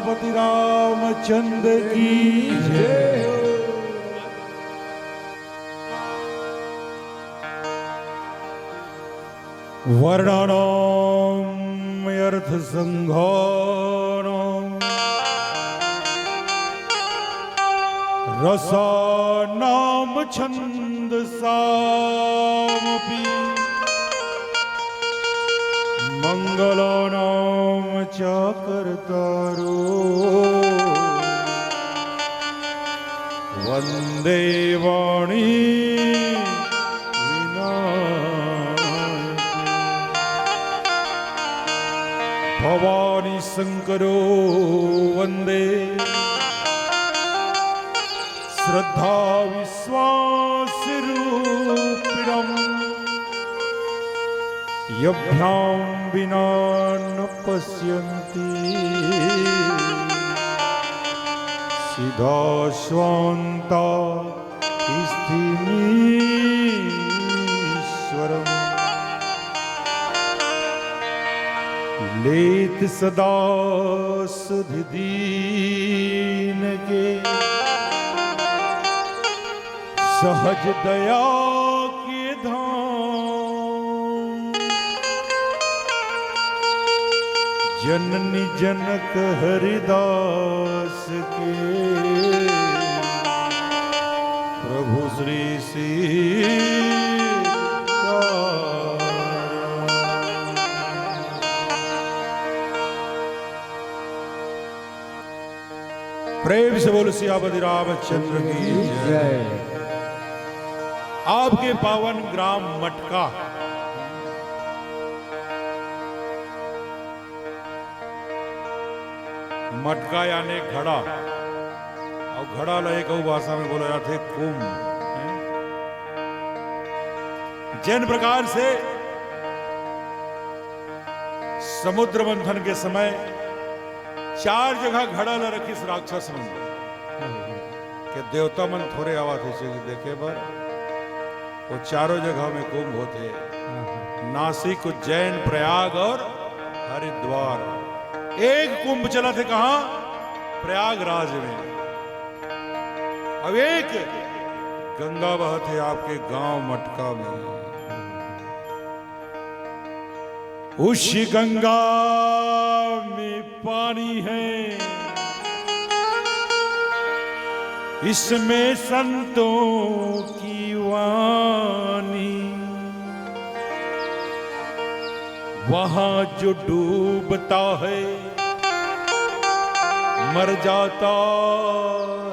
सियापति रामचंद्र की जय। वर्णानाम अर्थ संघानाम रसानाम छंदसामपि मंगलानाम च कर्तारो वंदे वाणी भवानी शंकरो वंदे श्रद्धा विश्वास रूपिणम् यभ्यां विना न पश्यन्ति सिद्धा स्वान्ता स्थिमीश्वरम् लेत सदा सुधि दीन के सहज दया के धाम जननी जनक हरिदास के प्रभु श्री प्रेम से बोल सियापति रामचंद्र की जय। आपके पावन ग्राम मटका मटका यानी घड़ा, और घड़ा लय को भाषा में बोला जाता है कुंभ। जिन प्रकार से समुद्र मंथन के समय 4 जगह घड़ा ला रखी राक्षस मन के देवता मन थोड़े आवा थे देखे बर वो चारों जगह में कुंभ होते, नासिक, उज्जैन, प्रयाग और हरिद्वार। एक कुंभ चला थे कहां? प्रयागराज में। अब एक गंगा बहते आपके गांव मटका में। उस गंगा में पानी है, इसमें संतों की वाणी, वहां जो डूबता है मर जाता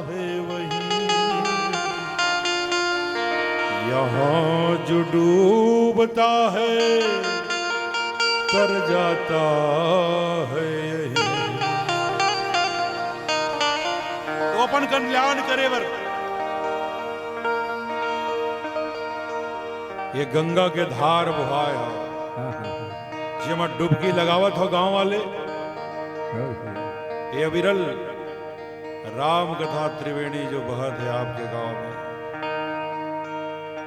है वहीं, यहाँ जो डूबता है तर जाता है यही। तो अपन कल्याण करे बर ये गंगा के धार बुहाया, जिमा डुबकी लगावत हो गांव वाले। ये अविरल राम कथा त्रिवेणी जो बहत है आपके गांव में,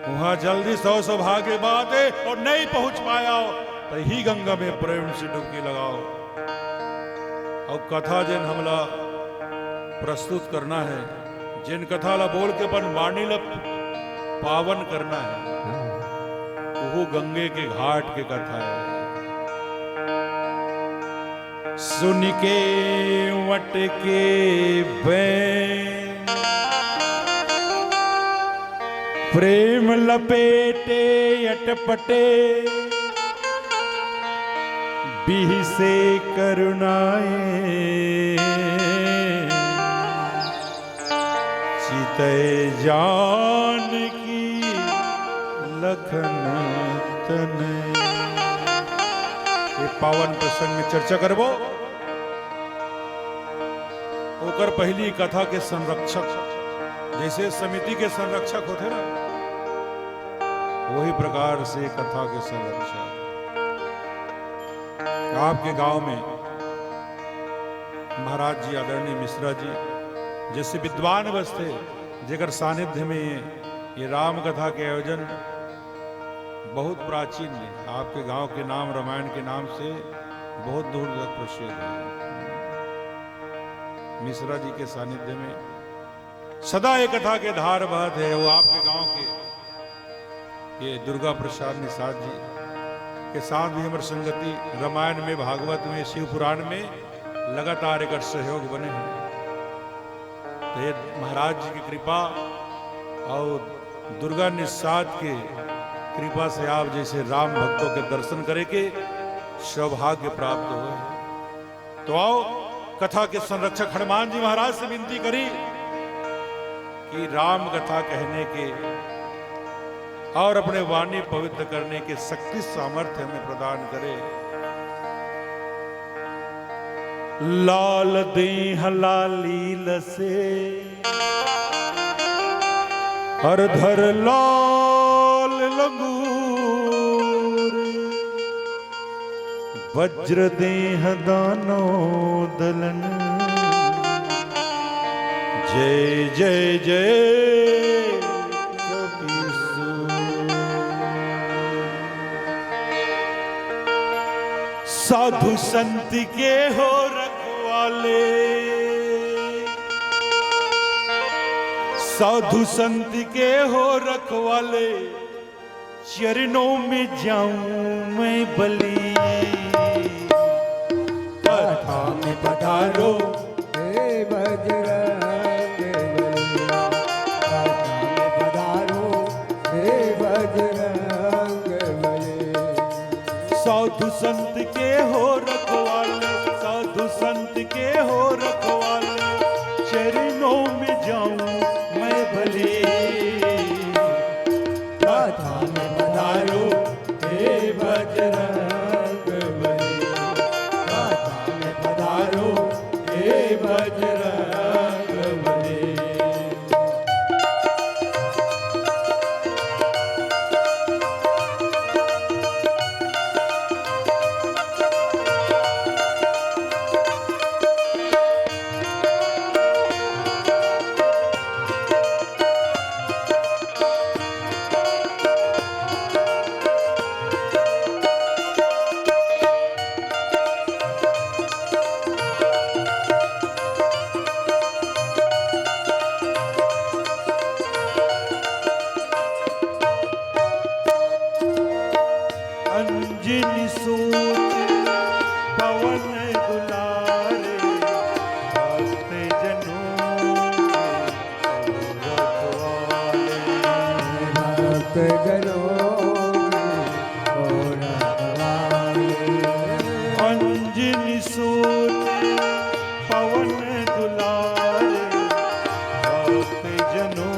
वहां जल्दी 100 सौभाग्य बात है और नहीं पहुंच पाया तो ही गंगा में प्रेम से डुबकी लगाओ। और कथा जिन हमला प्रस्तुत करना है, जिन कथा ला बोल के अपन वाणी ला पावन करना है, वो गंगे के घाट के कथा है। सुन के वट के बैन प्रेम लपेटे अटपटे, बिह से करुणाए चितय जान की लखन तन। ये पावन प्रसंग में चर्चा करबो। होकर पहली कथा के संरक्षक, जैसे समिति के संरक्षक होते ना, वही प्रकार से कथा के संरक्षक। आपके गांव में महाराज जी, आदरणीय मिश्रा जी जैसे विद्वान बसते, जेकर सानिध्य में ये राम कथा के आयोजन बहुत प्राचीन है। आपके गांव के नाम रामायण के नाम से बहुत दूर तक प्रसिद्ध है। मिश्रा जी के सानिध्य में सदा एक कथा के धार बहत है। वो आपके गांव के ये दुर्गा प्रसाद निषाद जी के साथ भी हमारी संगति रामायण में, भागवत में, शिव पुराण में लगातार एक सहयोग बने हैं। तो ये महाराज जी की कृपा और दुर्गा निषाद के कृपा से आप जैसे राम भक्तों के दर्शन करे के सौभाग्य प्राप्त हुए। तो आओ कथा के संरक्षक हनुमान जी महाराज से विनती करी कि राम कथा कहने के और अपने वाणी पवित्र करने के शक्ति सामर्थ्य हमें प्रदान करे। लाल देह लाली लसे हर धर लाल लंगूर, वज्र देह दानो दलन, जय जय जय कपीसू। साधु संत के हो रखवाले, साधु संत के हो रखवाले, चरणों में जाऊं मैं बलि। कथा में पधारो हे बजरंग बली, कथा में पधारो हे बजरंग बली। साधु संत के हो रखवाले, साधु संत के हो रखवाले, चरणों में जाऊं मैं भले। कथा में पधारो हे बजरंग बली, कथा में पधारो हे बजरंग बली। अंजनी सूत पवन दुलारे, भक्त जनों के रखवाले, भक्त जनों के रखवाले। अंजनी सूत पवन दुलारे, भक्त जनों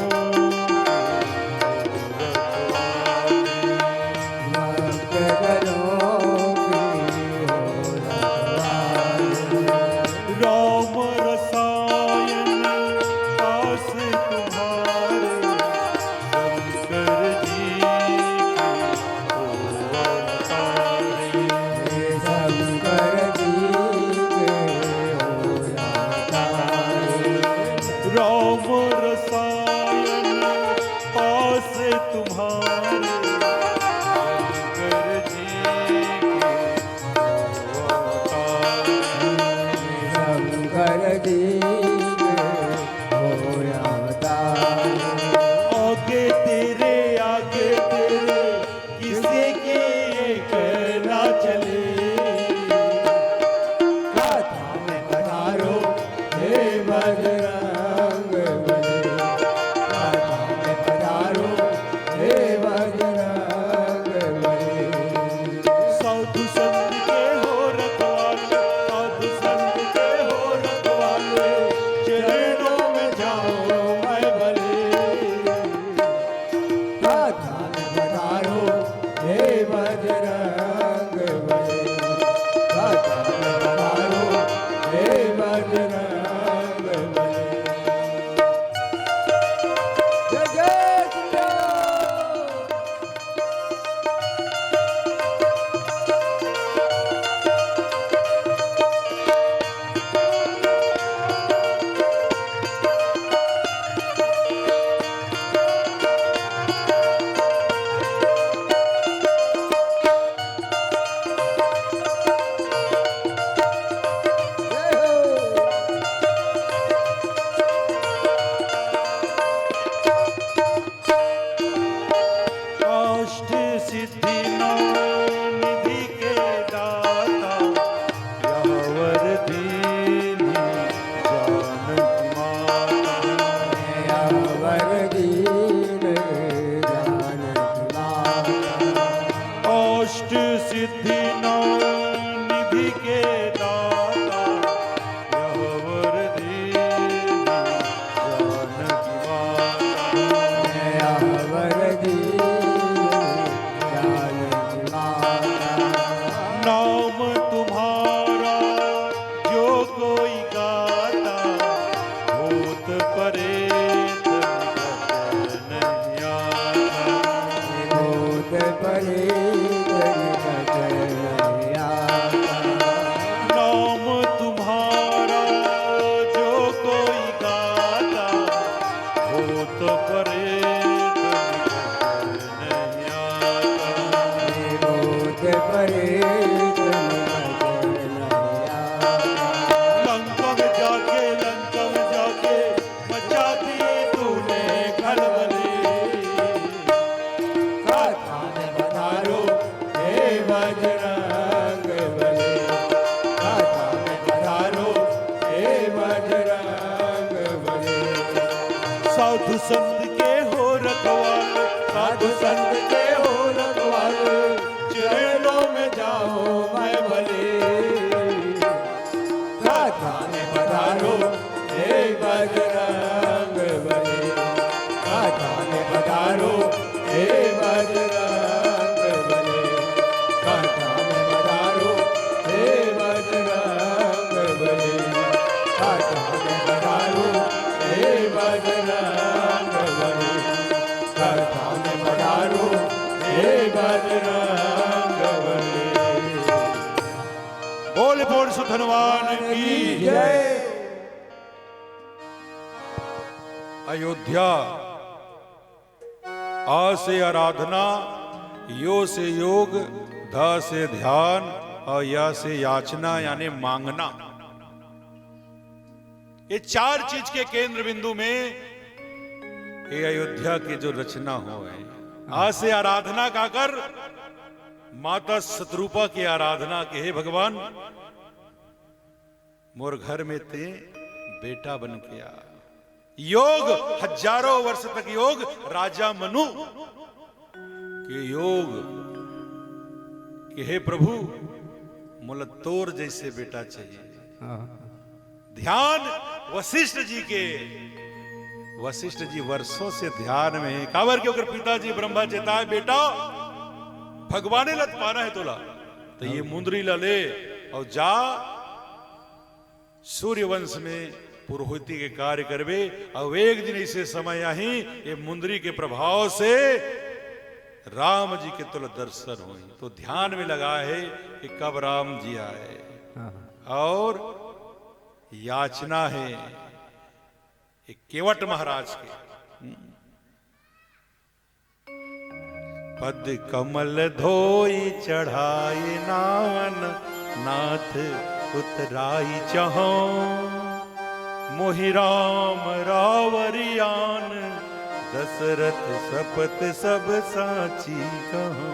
सिद्धि नौ निधि के दाता यह वर दीनी जानकी माता यह वर दीन जानकी माता अष्ट सिद्धि नौ निधि के दाता यह वर दीनी जानकी माता यह वर दीन जानकी माता नाम तुम्हारा जो कोई गाता भूत प्रेत निकट नहीं आता भूत प्रेत निकट नहीं आता नाम तुम्हारा जो कोई गाता भूत प्रेत निकट नहीं आता भूत प्रेत निकट नहीं आता लंका में जाके मचा दी तूने खलबली कथा में पधारो हे बजरंग बली कथा में पधारो हे बजरंग बली साधु संत के हो रखवाले साधु संत के हो रखवाले चरणों में जाओ मैं भले कथा में पधारो हे बजरंग बली कथा में पधारो हे बजरंग बली कथा में पधारो हे बजरंग बली कथा में पधारो हे बजरंग बली कथा में पधारो हे बजरंग बली बोल बोल सो धनवान की जय अयोध्या आ से आराधना, यो से योग, ध से ध्यान और या से याचना यानी मांगना। ये चार चीज के केंद्र बिंदु में ये अयोध्या की जो रचना हो है। आ से आराधना का कर माता शत्रुपा की आराधना के हे भगवान मोर घर में ते बेटा बन के आ। योग हजारों वर्ष तक योग राजा मनु के योग कि हे प्रभु मोला तोर जैसे बेटा चाहिए। ध्यान वशिष्ठ जी के, वशिष्ठ जी वर्षों से ध्यान में है। काबर के ओकर पिताजी ब्रह्मा चेता बेटा भगवाने लत पाना है तोला तो ये मुंदरी ला ले और जा सूर्य वंश में पुरोहिती के कार्य करवे। अब एक दिन ऐसे समय आई ये मुंदरी के प्रभाव से राम जी के तुल दर्शन हुई तो ध्यान में लगा है कि कब राम जी आए। और याचना है एक केवट महाराज के पद कमल धोई चढ़ाई नान नाथ उतराई चहो मोहि राम रावरियान दशरथ सपत सब साची कहो।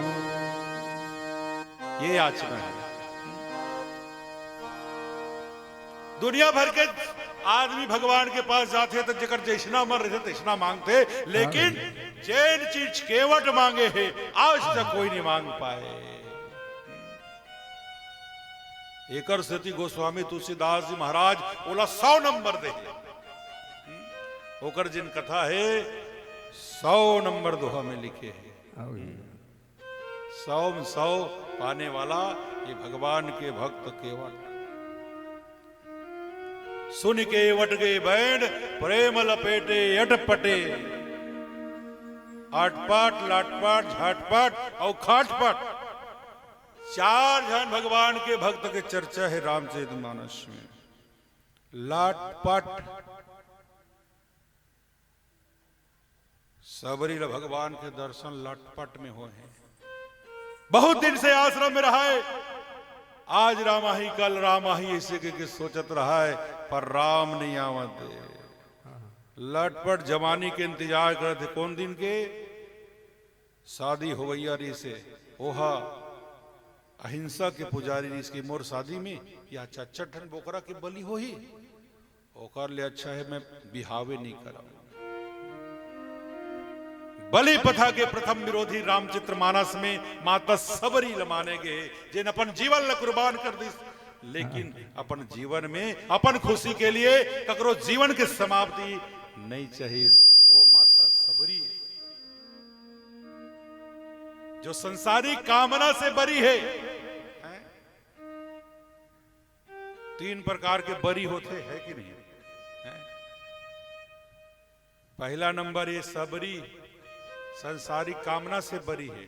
ये याचना है। दुनिया भर के आदमी भगवान के पास जाते तो जकर जैसना मर रहे थे तैसना मांगते, लेकिन जैन चीज केवट मांगे है आज तक कोई नहीं मांग पाए। एकर सती गोस्वामी तुलसीदास जी महाराज बोला 100 नंबर दे ओकर जिन कथा है 100 नंबर दोहा में लिखे है। 100 में 100 पाने वाला ये भगवान के भक्त केवट। सुन के वट गए बैंड प्रेम लपेटे अटपटे आटपाट लाटपाट झाटपाट और खाटपाट। 4 जन भगवान के भक्त के चर्चा है रामचरितमानस में। लाटपाट सबरी भगवान के दर्शन लाटपाट में हुए हैं। बहुत दिन से आश्रम में रहा है, आज रामाही कल रामाही ऐसे के सोचत रहा है पर राम नहीं आवत। लटपट जवानी के इंतजार करते कौन दिन के शादी हो गई री से ओहा अहिंसा के पुजारी री इसकी मोर शादी में या अच्छा ठन बोकरा के बलि हो ही ओकर ले अच्छा है मैं बिहावे नहीं कराऊं। बलि प्रथा के प्रथम विरोधी रामचरित्र मानस में माता सबरी लमाने गए जिन अपन जीवन ल कुर्बान कर दी, लेकिन अपन जीवन में अपन खुशी के लिए ककरो जीवन के समाप्ति नहीं चाहिए। ओ माता सबरी जो संसारिक कामना से बरी है। तीन प्रकार के बरी होते हैं कि नहीं है? पहला नंबर ये सबरी संसारिक कामना से बरी है।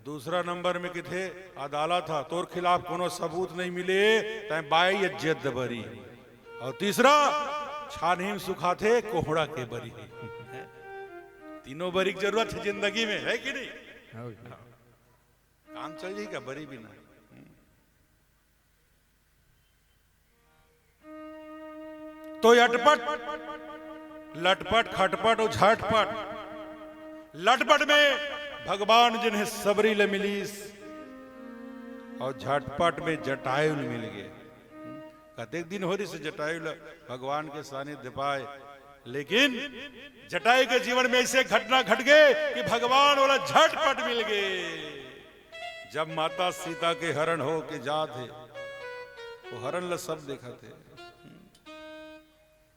दूसरा नंबर में किथे अदालत था तोर खिलाफ कोनो सबूत नहीं मिले तय बाई इज्जत बरी। और तीसरा छानहीन सुखा थे कोहड़ा के बरी है। तीनों बरी की जरूरत है जिंदगी में, है कि नहीं? काम चल जाएगा बरी भी ना। तो अटपट लटपट खटपट और झटपट लटपट में भगवान जिन्हें सबरी ले मिलीस और झटपट में जटायु मिल गए। कतेक दिन हो रही से जटायु भगवान के सानिध्य पाए, लेकिन जटायु के जीवन में ऐसे घटना घट गए कि भगवान वाला झटपट मिल गए। जब माता सीता के हरण हो के जा थे वो हरण ल सब देखा थे,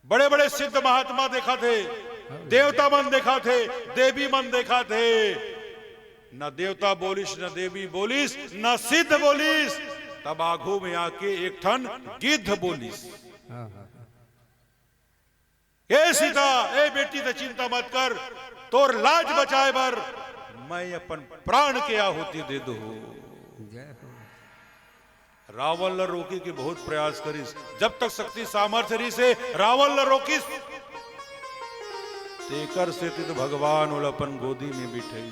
बड़े बड़े सिद्ध महात्मा देखा थे, देवता मन देखा थे, देवी मन देखा थे। न देवता बोलिस न देवी बोलिस न सिद्ध बोलिस, तब आगू में आके एक ठन गिद्ध बोलिस। ए सीता ए बेटी तो चिंता मत कर, तोर लाज बचाए बर मैं अपन प्राण के आहुति दे दो। रावण ल रोकी के बहुत प्रयास करिस, जब तक शक्ति सामर्थ्य रही से रावण ल रोकिस तेकर से तो भगवान उल अपन गोदी में बिठाई,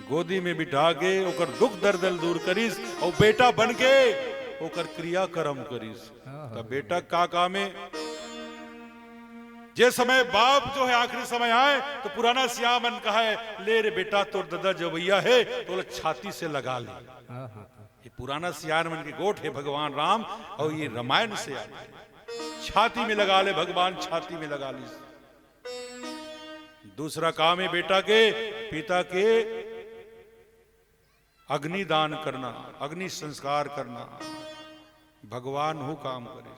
गोदी में बिठा के ओकर दुख दर्द दूर करिस और बेटा बन के ओकर क्रिया कर्म करिस। तब बेटा का काम है? जे समय बाप जो है आखिरी समय आए तो पुराना सियामन कहा है ले रे बेटा तोर दादा जवैया है तो छाती से लगा ले। ये पुराना सियान मन की गोठ है भगवान राम, और ये रामायण से आए छाती में लगा ले, भगवान छाती में लगा ली। दूसरा काम है बेटा के पिता के अग्नि दान करना, अग्नि संस्कार करना, भगवान हो काम करे।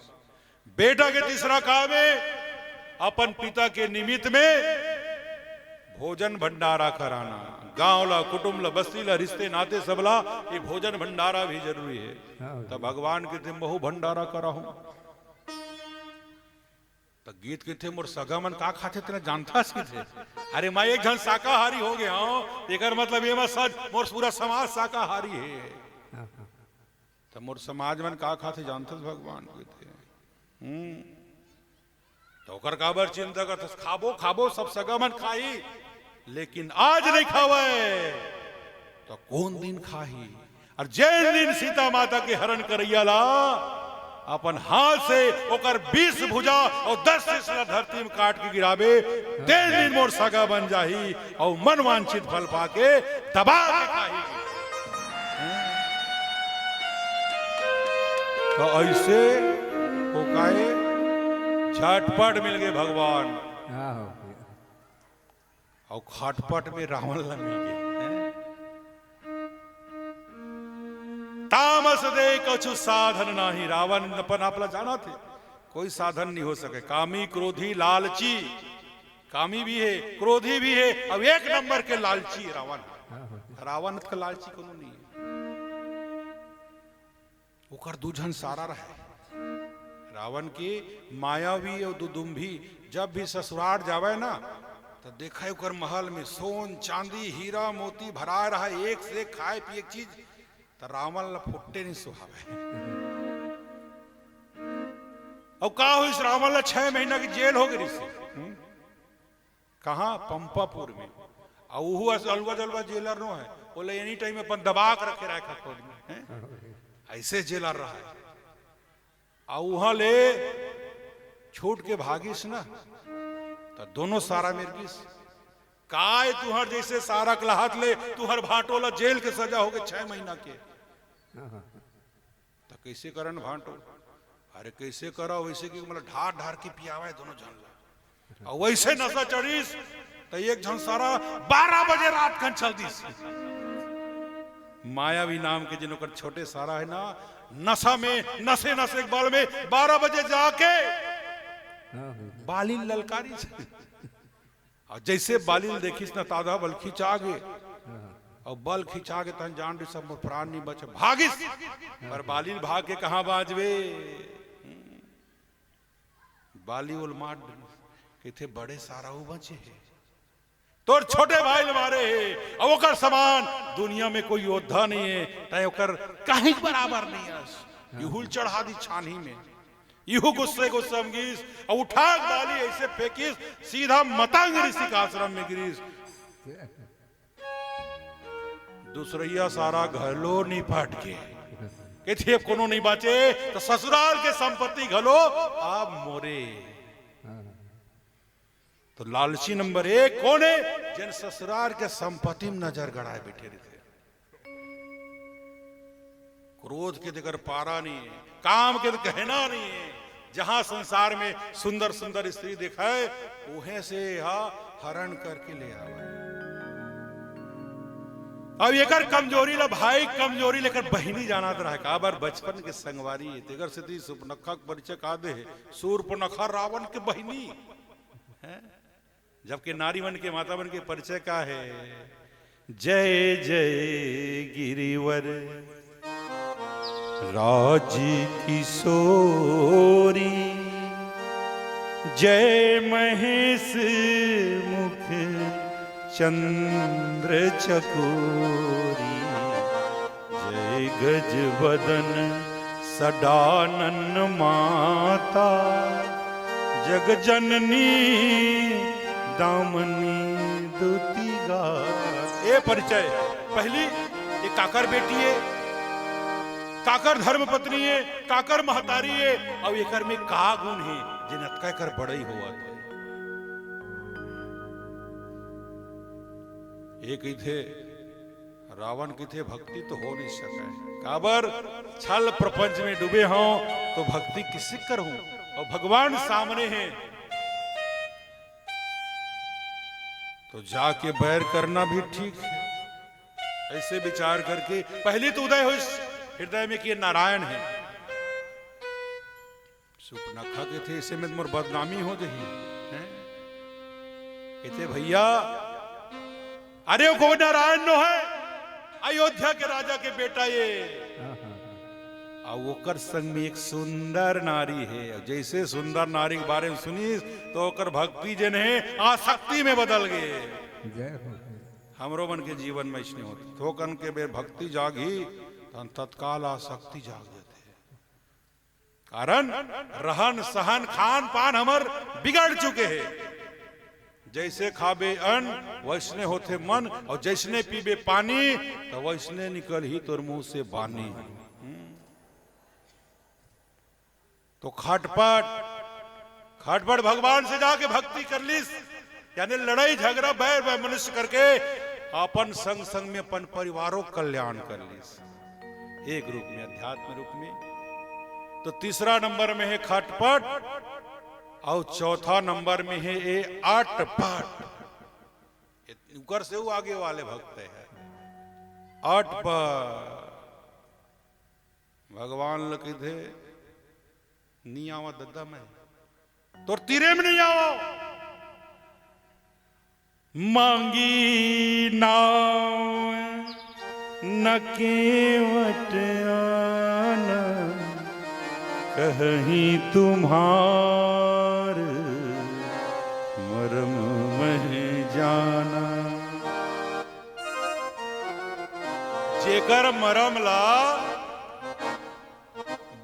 बेटा के तीसरा काम है अपन पिता के निमित्त में भोजन भंडारा कराना। गांव ला कुटुंब ला बस्ती ला रिश्ते नाते सबला ये भोजन भंडारा भी जरूरी है। तब भगवान के तुम बहु भंडारा कराहू। तो गीत के थे मोर सगा मन का खाते तेरा जानता थे? अरे मैं एक जन शाकाहारी हो गया हूं, एकर मतलब ये मत सच मोर पूरा समाज शाकाहारी है। तो मोर समाज मन का खाते जानते भगवान के थे। तो कर काबर चिंता करते खाबो खाबो सब सगा मन खाई, लेकिन आज नहीं खावे तो कौन दिन खाही। और जैन दिन सीता माता के हरण करैया ला अपन हाथ से ओकर 20 भुजा और 10 सिसला धरती में काट के गिरावे, तेज दिन मोर सगा बन जाही और मन वांछित फल पाके दबा के खाही। तो ऐसे होकाए झटपट मिल गए भगवान और खटपट में रावण ला मिल गए। तामस दे कछु साधन नाही, रावण अपन आपला जाना थे कोई साधन नहीं हो सके। कामी क्रोधी लालची, कामी भी है क्रोधी भी है, अब एक नंबर के लालची रावण। रावण का लालची कोनो नहीं है, ओकर दूझन सारा रहे। रावण की मायावी और दुदुम्भी जब भी ससुराल जावे ना तो देखा ओकर महल में सोन चांदी हीरा मोती भरा रहा, एक से एक खाए पिए चीज। तो रावण ला फुट्टे नहीं सुहावे। और का हुई इस रावण ला 6 महीना की जेल हो गई से। कहा पंपापुर में। और अलवा जलवा जेलर नो है, बोले एनी टाइम अपन दबा के रखे रखा खोज में, ऐसे जेलर रहा है। और वहां ले छूट के भागिस ना तो दोनों सारा मिर्गिस। काय तुहर जैसे सारा कलहात ले तुहर भाटोला जेल के सजा हो गए 6 महीना के। तो कैसे करन भाटो? अरे कैसे करा वैसे कि मतलब ढार ढार के पियावा है दोनों जन ला। और वैसे नशा चढ़ीस तो एक झन सारा 12 बजे रात खन चल दीस। मायावी नाम के जिनों कर छोटे सारा है ना, नशा में नशे नशे के बाल में 12 बजे जाके बालिल ललकारी और जैसे बालिल देखिस ना तादा बल खिंचा गे और बल खिंचा के तन जान दी सब प्राण नहीं बचे भागिस। पर बालिल भाग के कहां बाजवे? बाली उल मार कहते बड़े सारा बचे है तोर छोटे भाई मारे है और ओकर समान दुनिया में कोई योद्धा नहीं है, तय ओकर कहीं बराबर नहीं है। यूहुल चढ़ा दी छानी में, यूं गुस्से को समझीस और उठा डाली ऐसे फेंकीस सीधा मतंग ऋषि का आश्रम में गिरीस। दूसरिया सारा घलो निपट के कहते कोनो नहीं बचे तो ससुराल के संपत्ति घलो आप मोरे। तो लालची नंबर 1 कौन है? जिन ससुराल के संपत्ति में नजर गड़ाए बैठे रहते। क्रोध के देकर पारा नहीं है, काम के कहना नहीं है। जहां संसार में सुंदर सुंदर स्त्री दिखाए उहे से हरण करके ले आवा। अब एकर कमजोरी ला भाई कमजोरी लेकर बहिनी जाना रहा का बार बचपन के संगवारी है तेगर से ती सुपनखा के परिचय का दे सूर्पनखा रावण के बहिनी है, जबकि नारी मन के माता मन के परिचय का है? जय जय गिरिवर राजी किशोरी, जय महेश मुख चंद्र चकोरी, जय गजवदन सडानन माता, जग जननी दामनी दुती गात। ये परिचय पहली ये काकर बेटी है, काकर धर्म पत्नी है, काकर महतारी है और एकर में का गुण है जिन कर बड़ई हुआ था। एक ही थे रावण की थे भक्ति तो हो नहीं सके, काबर छल प्रपंच में डूबे हों तो भक्ति किसी कर हूं और भगवान सामने हैं तो जाके बैर करना भी ठीक है। ऐसे विचार करके पहले तो उदय हो इस हृदय में कि ये नारायण है। सुपनखा के थे इसे में मोर बदनामी हो जाही कहते भैया अरे वो कोई नारायण नो है, अयोध्या के राजा के बेटा ये ओकर संग में एक सुंदर नारी है। जैसे सुंदर नारी के बारे में सुनी तो ओकर भक्ति जन है आसक्ति में बदल गए। हमरो मन के जीवन में इसने होती तो कन के बेर भक्ति जागी तो तत्काल आसक्ति जाग जाते हैं। कारण रहन सहन खान पान हमर बिगड़ चुके हैं। जैसे खाबे अन्न वैसने होते मन और जैसने पीबे पानी तो वैसने निकल ही तोर मुंह से बानी। तो खटपट भगवान से जाके भक्ति कर लीस, यानी लड़ाई झगड़ा बैर बैर मनुष्य करके अपन संग संग में अपन परिवारों कल्याण कर लीस। एक रूप में अध्यात्म रूप में। तो तीसरा नंबर में है खटपट और चौथा नंबर में है ये अटपट। ऊपर से वो आगे वाले भक्त है अटपट। भगवान लगे थे नहीं आवा दद्दा मैं तो तीरे में नहीं आओ। मांगी नाव न केवट आना, कहीं तुम्हार मरम मह जाना। जेकर मरम ला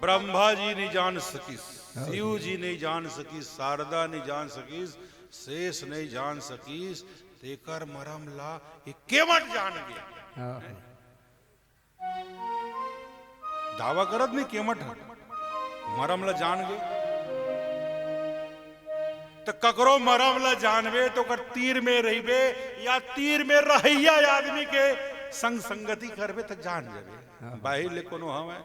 ब्रह्मा जी नहीं जान सकीस, शिव जी नहीं जान सकीस, शारदा नहीं जान सकीस, शेष नहीं जान सकीस, तेकर मरम ला ये केवट जान गया। दावा करत नहीं केवट मरम ला जान गए। तो ककरो मरम ला जानवे तो कर तीर में रहिबे या तीर में रहिया आदमी के संग संगति करबे तो जान जाबे बाहिर ले कोनो हमें।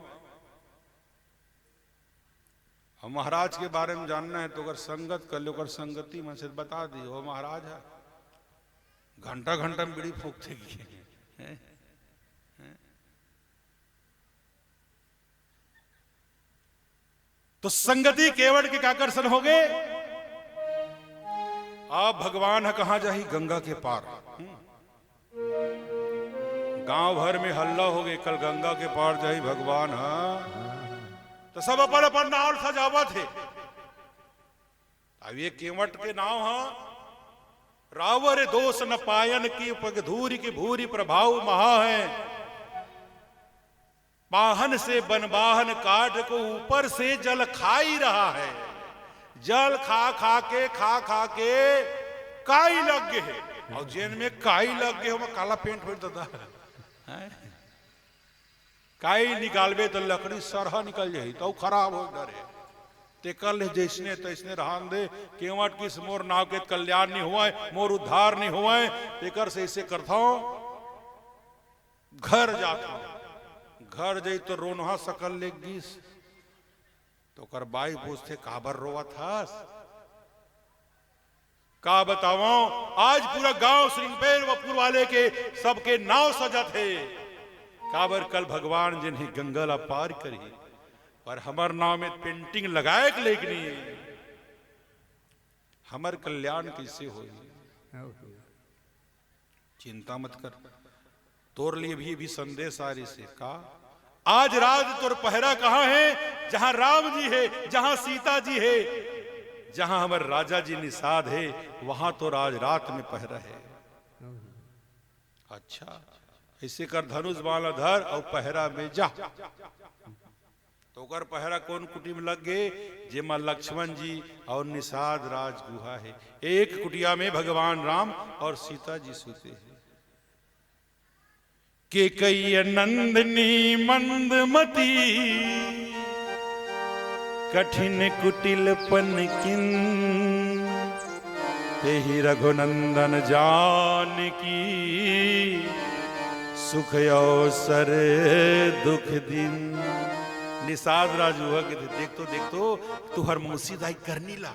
हम महाराज के बारे में जानना है तो अगर संगत कर लो, अगर संगति में से बता दी हो महाराज है, घंटा घंटा में बीड़ी फूकते की तो संगति केवट के आकर्षण हो गए। आप भगवान है कहां जाही, गंगा के पार। गांव भर में हल्ला हो गए, कल गंगा के पार जाही भगवान है। तो सब अपन अपन नाव सजावा थे। अब ये केवट के नाव है, रावर दोष न पायन की पगधूरी की भूरी प्रभाव महा है। वाहन से बनवाहन काट को ऊपर से जल खा ही रहा है। जल खा खा के काई लग गए है, और जेन में काई लग गए हो काला पेंट हो जाता है। काई निकालबे तो लकड़ी सरहा निकल जाही तो खराब हो डरे। ते कल जैसने तैसने रहन दे, केवट किस मोर नाव के कल्याण नहीं हुआ है, मोर उद्धार नहीं हुआ है। तेकर से इसे करता हूं, घर जाता हूं। घर जाई तो रोनहा सकल ले गिस तो कर बाई पूछते काबर रोवा थास। का बताओ, आज पूरा गांव श्रृंगपेर वपुर वाले के सबके नाव सजा थे। काबर कल भगवान जिन्हें गंगला पार करी, पर हमार नाव में पेंटिंग लगाए लेकिन नहीं, हमार कल्याण कैसे हो। चिंता मत कर, तोर लिए भी संदेश आ रही से का आज रात तोर पहरा कहां है, जहां राम जी है, जहां सीता जी है, जहां हमारे राजा जी निषाद है, वहां तो आज रात में पहरा है। अच्छा ऐसे कर, धनुष बाण धर और पहरा में जा। तो कर पहरा कौन कुटी में लग गए, जेमा लक्ष्मण जी और निषाद राज गुहा है। एक कुटिया में भगवान राम और सीता जी सोते हैं। के कई नंदनी मंदमती कठिन कुटिलपन किन, तेहि रघुनंदन जानकी सुख अवसर दुख दिन। निषाद राजू के देख तो तुहर मौसी दाई करनी ला,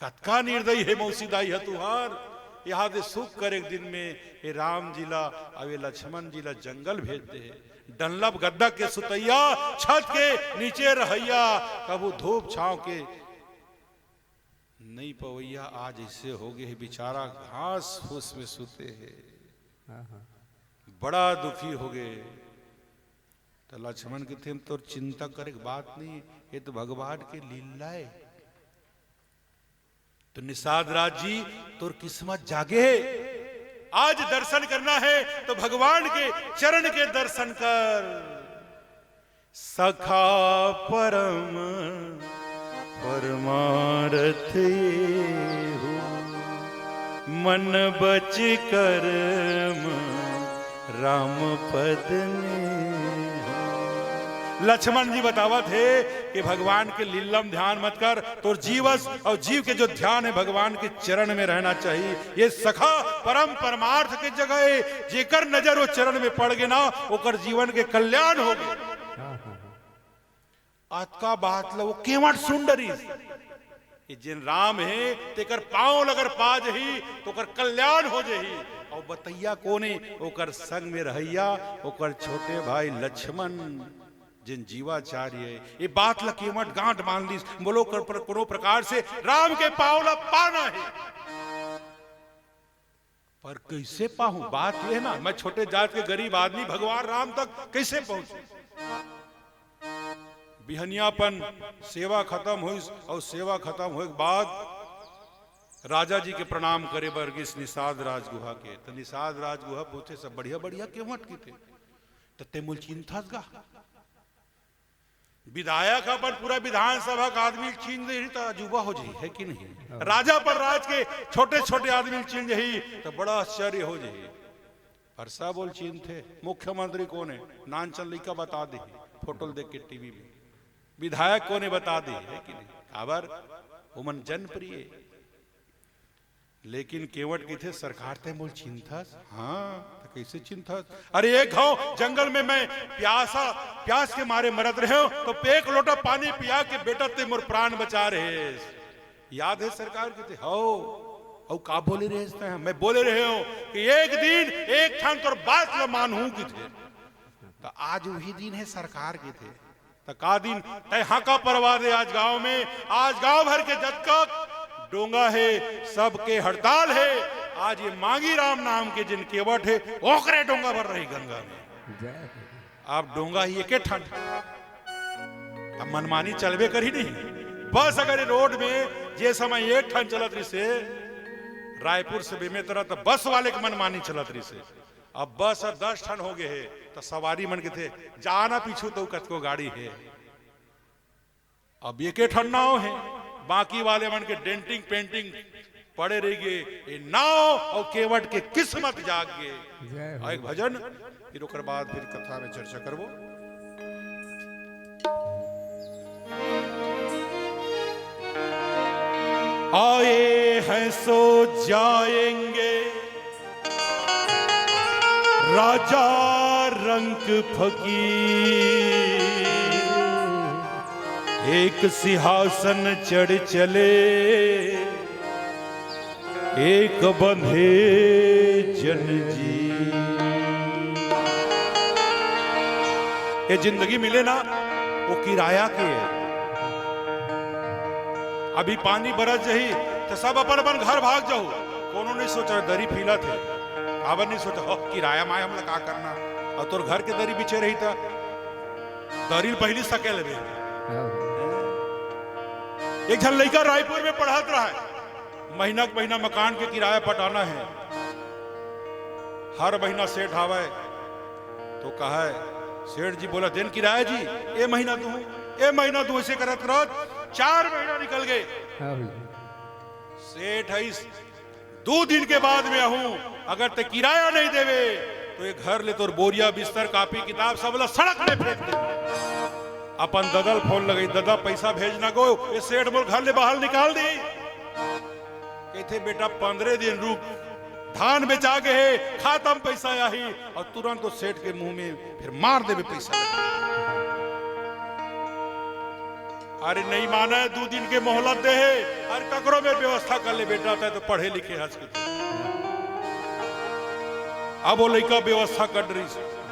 कतका निर्दयी है मौसी दाई है तुहार। यहाँ दे सुख कर एक दिन में ये राम जिला अवे लक्ष्मण जिला जंगल भेज दे। डनलब गद्दा के सुतैया, छत के नीचे रहैया, कबू धूप छाव के नहीं पवैया। आज ऐसे हो गए बेचारा घास फूस में सुते है, बड़ा दुखी हो गए। तो लक्ष्मण के थे तो चिंता करे बात नहीं, ये तो भगवान के लीला है। तो निषाद राज जी तोर किस्मत जागे, आज दर्शन करना है तो भगवान के चरण के दर्शन कर। सखा परम परमारथ हो, मन बच कर्म राम पद ने। लक्ष्मण जी बतावा थे कि भगवान के लीलम ध्यान मत कर, तो जीवस और जीव के जो ध्यान है भगवान के चरण में रहना चाहिए। ये सखा परम परमार्थ के जगह है, जेकर नजर वो चरण में पड़ गए ना ओकर जीवन के कल्याण हो गए। आज का बात लो केवट सुंदरी जिन राम है तेकर पांव अगर पा जही तो कर कल्याण हो जही। और बतैया कोने ओकर संग में रहैया ओकर छोटे भाई लक्ष्मण जिन जीवाचार्य ये बात ला केवट गांठ मान ली। बोलो कोनो प्रकार से राम के पांव ला पाना है, पर कैसे पाऊं बात ये ना, मैं छोटे जात के गरीब आदमी भगवान राम तक कैसे पहुंचू। बिहनियापन सेवा खत्म हुई और सेवा खत्म हुए के बाद राजा जी के प्रणाम करे बरगिस निषाद राज गुहा के। तो निषाद राज गुहा पूछे सब बढ़िया बढ़िया केवट की थे तो तेमुल चिंता गा विधायक अपन पूरा विधानसभा का आदमी छीन दे तो अजूबा हो जाए है कि नहीं। राजा पर राज के छोटे छोटे आदमी छीन जाही तो बड़ा आश्चर्य हो जाए। पर सब बोल चीन थे। मुख्यमंत्री कौन है नानचल लिखा बता दे, फोटो देख के टीवी में। विधायक कौन है बता दी है कि नहीं। खबर उमन जनप्रिय। लेकिन केवट की थे सरकार ते मोल चिंथस। हाँ तो कैसे चिंथस? अरे एक गांव जंगल में मैं प्यास के मारे मरत रहे हो तो एक लोटा पानी पिया के बेटा ते मोर प्राण बचा रहे। याद है सरकार की थे? हो और का बोले रहे? मैं बोले रहे हो कि एक दिन एक क्षण तोर बात ल मानू की थे। तो आज वही दिन है सरकार के थे। तो का दिन तय हाँ का परवा दे आज गांव में। आज गांव भर के जतक डोंगा है सबके हड़ताल है। आज ये मांगी राम नाम के जिन केवट है ओकरे डोंगा भर रही गंगा में। आप डोंगा ही एक ठंड अब मनमानी चलबे करी नहीं। बस अगर रोड में जे समय एक ठंड चलत रही से रायपुर से बेमेतरा तो बस वाले के मनमानी चलत रही से। अब बस 10 ठन हो गए है तो सवारी मन के थे जाना पीछू तो कतको गाड़ी है। अब एक ठन नाव है बाकी वाले मन के डेंटिंग पेंटिंग पड़े रह गए। ये नाव और केवट के किस्मत जाग गए। एक भजन फिर ओकर बाद फिर कथा में चर्चा करबो। आए हैं सो जाएंगे राजा रंक फकीर। एक सिंहासन चढ़ चले एक बंधे जन जी। ये जिंदगी मिले ना वो किराया के है। अभी पानी बरस जही तो सब अपन अपन घर भाग जाओ। कोनो नहीं सोचा दरी फीला थे आवर नहीं सोचा किराया माए हमला का करना। और तोर घर के दरी पीछे रही था दरी पहली सके लगे। एक झन लड़का रायपुर में पढ़त रहा है। महीना के महीना मकान के किराया पटाना है। हर महीना सेठ आवे तो कहा है सेठ जी बोला दिन किराया जी ए महीना तू ऐसे करत रह। 4 महीना निकल गए। सेठ है 2 दिन के बाद में आहूं अगर ते किराया नहीं देवे तो ये घर ले तोर बोरिया बिस्तर कापी किताब सब ला सड़क में फेंक दे। अपन ददल फोन लगे ददा पैसा भेजना गो ये सेठ मोर घर ले बाहर निकाल दी। कहते बेटा 15 दिन रुक धान बेचा गए खातम पैसा आही और तुरंत तो सेठ के मुंह में फिर मार देवे पैसा। अरे नहीं माना है 2 दिन के मोहलत दे है। अरे ककरो में व्यवस्था कर ले बेटा था तो पढ़े लिखे हंस के। अब वो लड़का व्यवस्था कर रही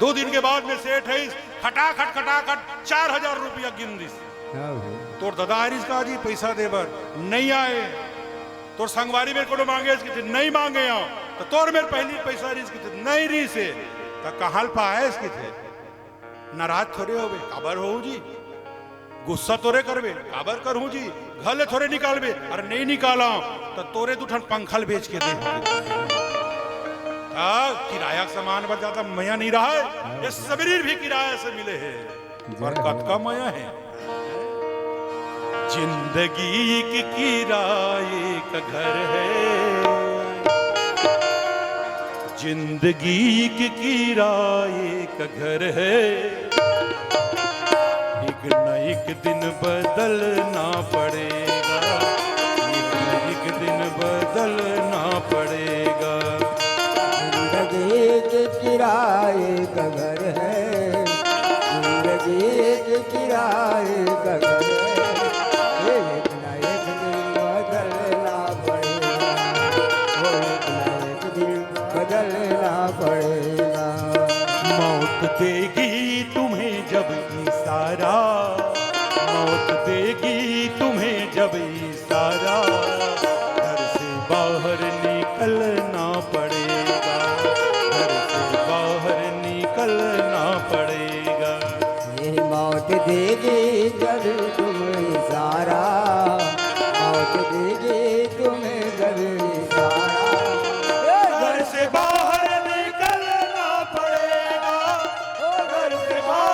2 दिन के बाद में सेठ है खटाखट 4000 रुपया गिन दी। तोर दादा आरिस का जी पैसा देवर नहीं आए। तोर संगवारी में कोनो मांगे इसकी नहीं मांगे तो तोर में पहली पैसा रिस की नहीं री से तो कहाल पाए इसकी थे। नाराज थोड़े हो काबर हो जी गुस्सा तोरे करबे काबर करूं जी घले थोड़े निकालबे। अरे नहीं निकाला तो तोरे 2 ठन पंखल बेच के दे। किराया सामान बच जाता मया नहीं रहा है। ये सबरीर भी किराया से मिले हैं और कत का मया है। जिंदगी की किराए का घर है। जिंदगी की किराए का घर है। एक न एक दिन बदलना पड़ेगा। एक दिन बदलना पड़ेगा। जिंदगी के किराए का घर है। जिंदगी के किराए का घर है। एक न एक दिन बदलना पड़ेगा। एक न एक दिन बदलना पड़ेगा। मौत देगी तुम्हें जब इशारा। मौत देगी तुम्हें जब इशारा। घर से बाहर निकलना पड़ेगा। घर से बाहर निकलना पड़ेगा। ये मौत देगी जब तुम इशारा। मौत देगी तुम्हें जब इशारा। घर से बाहर निकलना पड़ेगा। घर से बाहर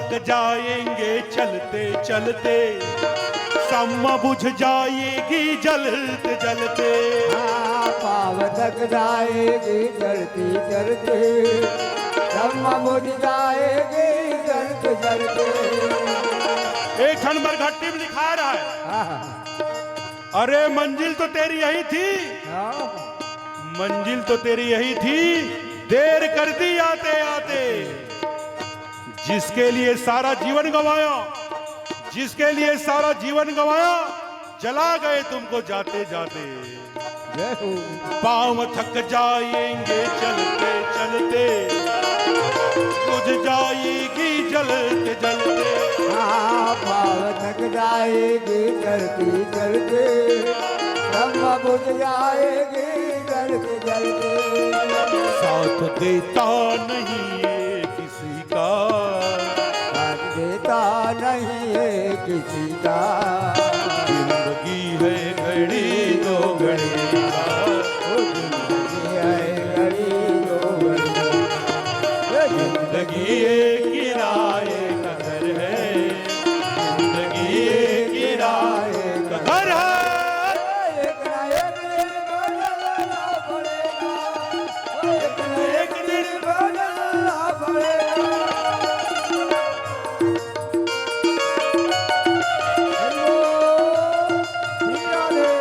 थक जाएंगे चलते चलते, सम्मा बुझ जाएगी जलते जलते। हाँ, पाव थक जाएगी चलती चलते, सम्मा बुझ जाएगी जलते जलते। एक नंबर घट्टी में लिखा रहा है, हाँ, अरे मंजिल तो तेरी यही थी, हाँ, मंजिल तो तेरी यही थी, देर कर दी आते आते। जिसके लिए सारा जीवन गंवाया, जिसके लिए सारा जीवन गंवाया, जला गए तुमको जाते जाते। जय हो। पांव थक जाएंगे चलते चलते, बुझ जाएगी जलते जलते। हाँ, पाव थक जाएगी चलती चलते, सम्मा बुझ जाएगी जलते जलते। साथ देता नहीं ये किसी का, साथ देता नहीं है किसी का। जिंदगी है घड़ी दो घड़ी का, ओ जिंदगी है घड़ी दो घड़ी। जिंदगी एक किराए का घर है, जिंदगी एक किराए का घर है। एक ना एक दिन बदलना पड़ेगा, एक ना एक दिन बदलना पड़ेगा। हेलो, राधे।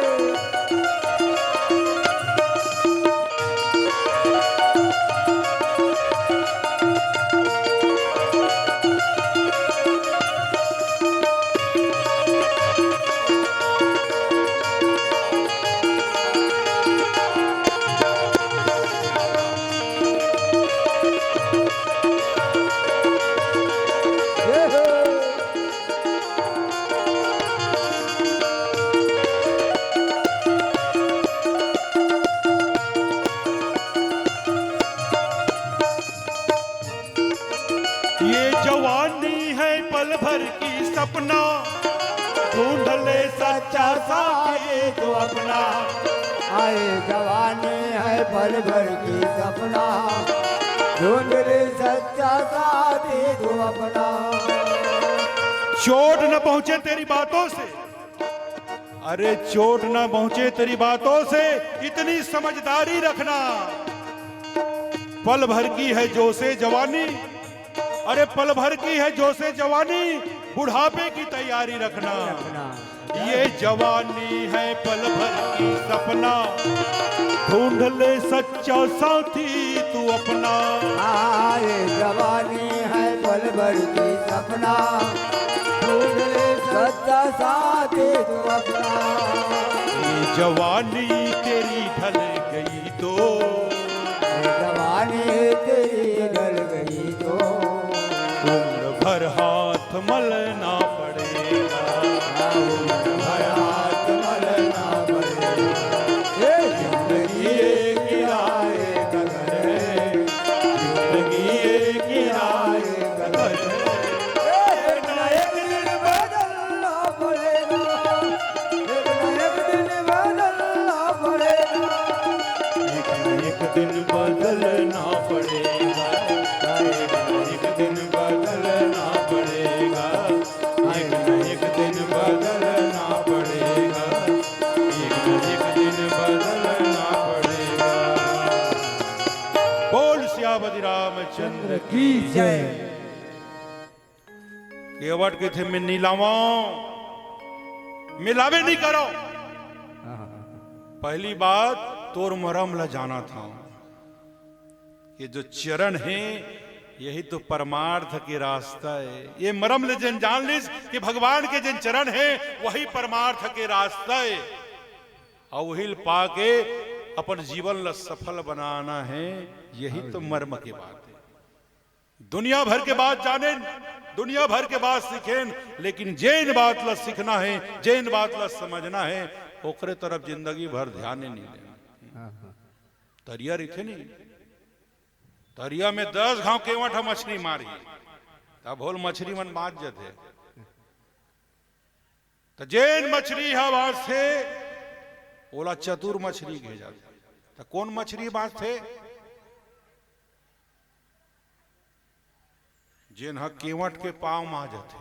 जय हो। ये जवानी है पल भर की सपना, ढूंढ ले सच्चा साथी तो अपना। आए जवानी है पल भर की सपना, ढूंढ ले सच्चा साथी तू अपना। चोट न पहुंचे तेरी बातों से, अरे चोट न पहुंचे तेरी बातों से, इतनी समझदारी रखना। पल भर की है जोशे जवानी, अरे पल भर की है जोशे जवानी, बुढ़ापे की तैयारी रखना। ये जवानी है पल भर की सपना, ढूंढ ले सच्चा साथी तू अपना। आए जवानी है पल भर की सपना, ढूंढ ले सच्चा साथी तू अपना। ये जवानी तेरी ढल गई तो, ये जवानी तेरी ढल गई तो, उम्र भर हाथ मलना पड़ेगा, उम्र भर हाथ मलना पड़ेगा। ये जिंदगी एक किराए का घर है, जिंदगी एक किराए का घर है। एक ना एक दिन बदलना पड़ेगा, एक ना एक दिन बदलना पड़ेगा। एक न एक दिन बदलना पड़ेगा, एक दिन बदलना पड़ेगा, एक न एक दिन बदलना पड़ेगा, एक न एक दिन बदलना पड़ेगा। बोल सियावती रामचंद्र की जय। केवट के थे मैं नीलावा, मिलावे नहीं करो। पहली बात तोर मरम ला जाना था, ये जो चरण है यही तो परमार्थ के रास्ता है। ये मरम ले जन जान लीस कि भगवान के जिन चरण है वही परमार्थ के रास्ता है, और वही पाके अपन जीवन ला सफल बनाना है। यही तो मर्म की बात है। दुनिया भर के बात जाने, दुनिया भर के बात सीखें, लेकिन जैन बात ला सीखना है, जैन बात ला समझना है, ओकरे तरफ जिंदगी भर ध्यान नहीं देना। तरिया रिथे नहीं, तरिया में 10 घाव केवट मछली मारी, तब होल मछली मन बाज जते। तो जैन मछली हवा से ओला चतुर मछली घे जाते। तो कौन मछली बाज थे? जिन हा केवट के पांव में आ जाते,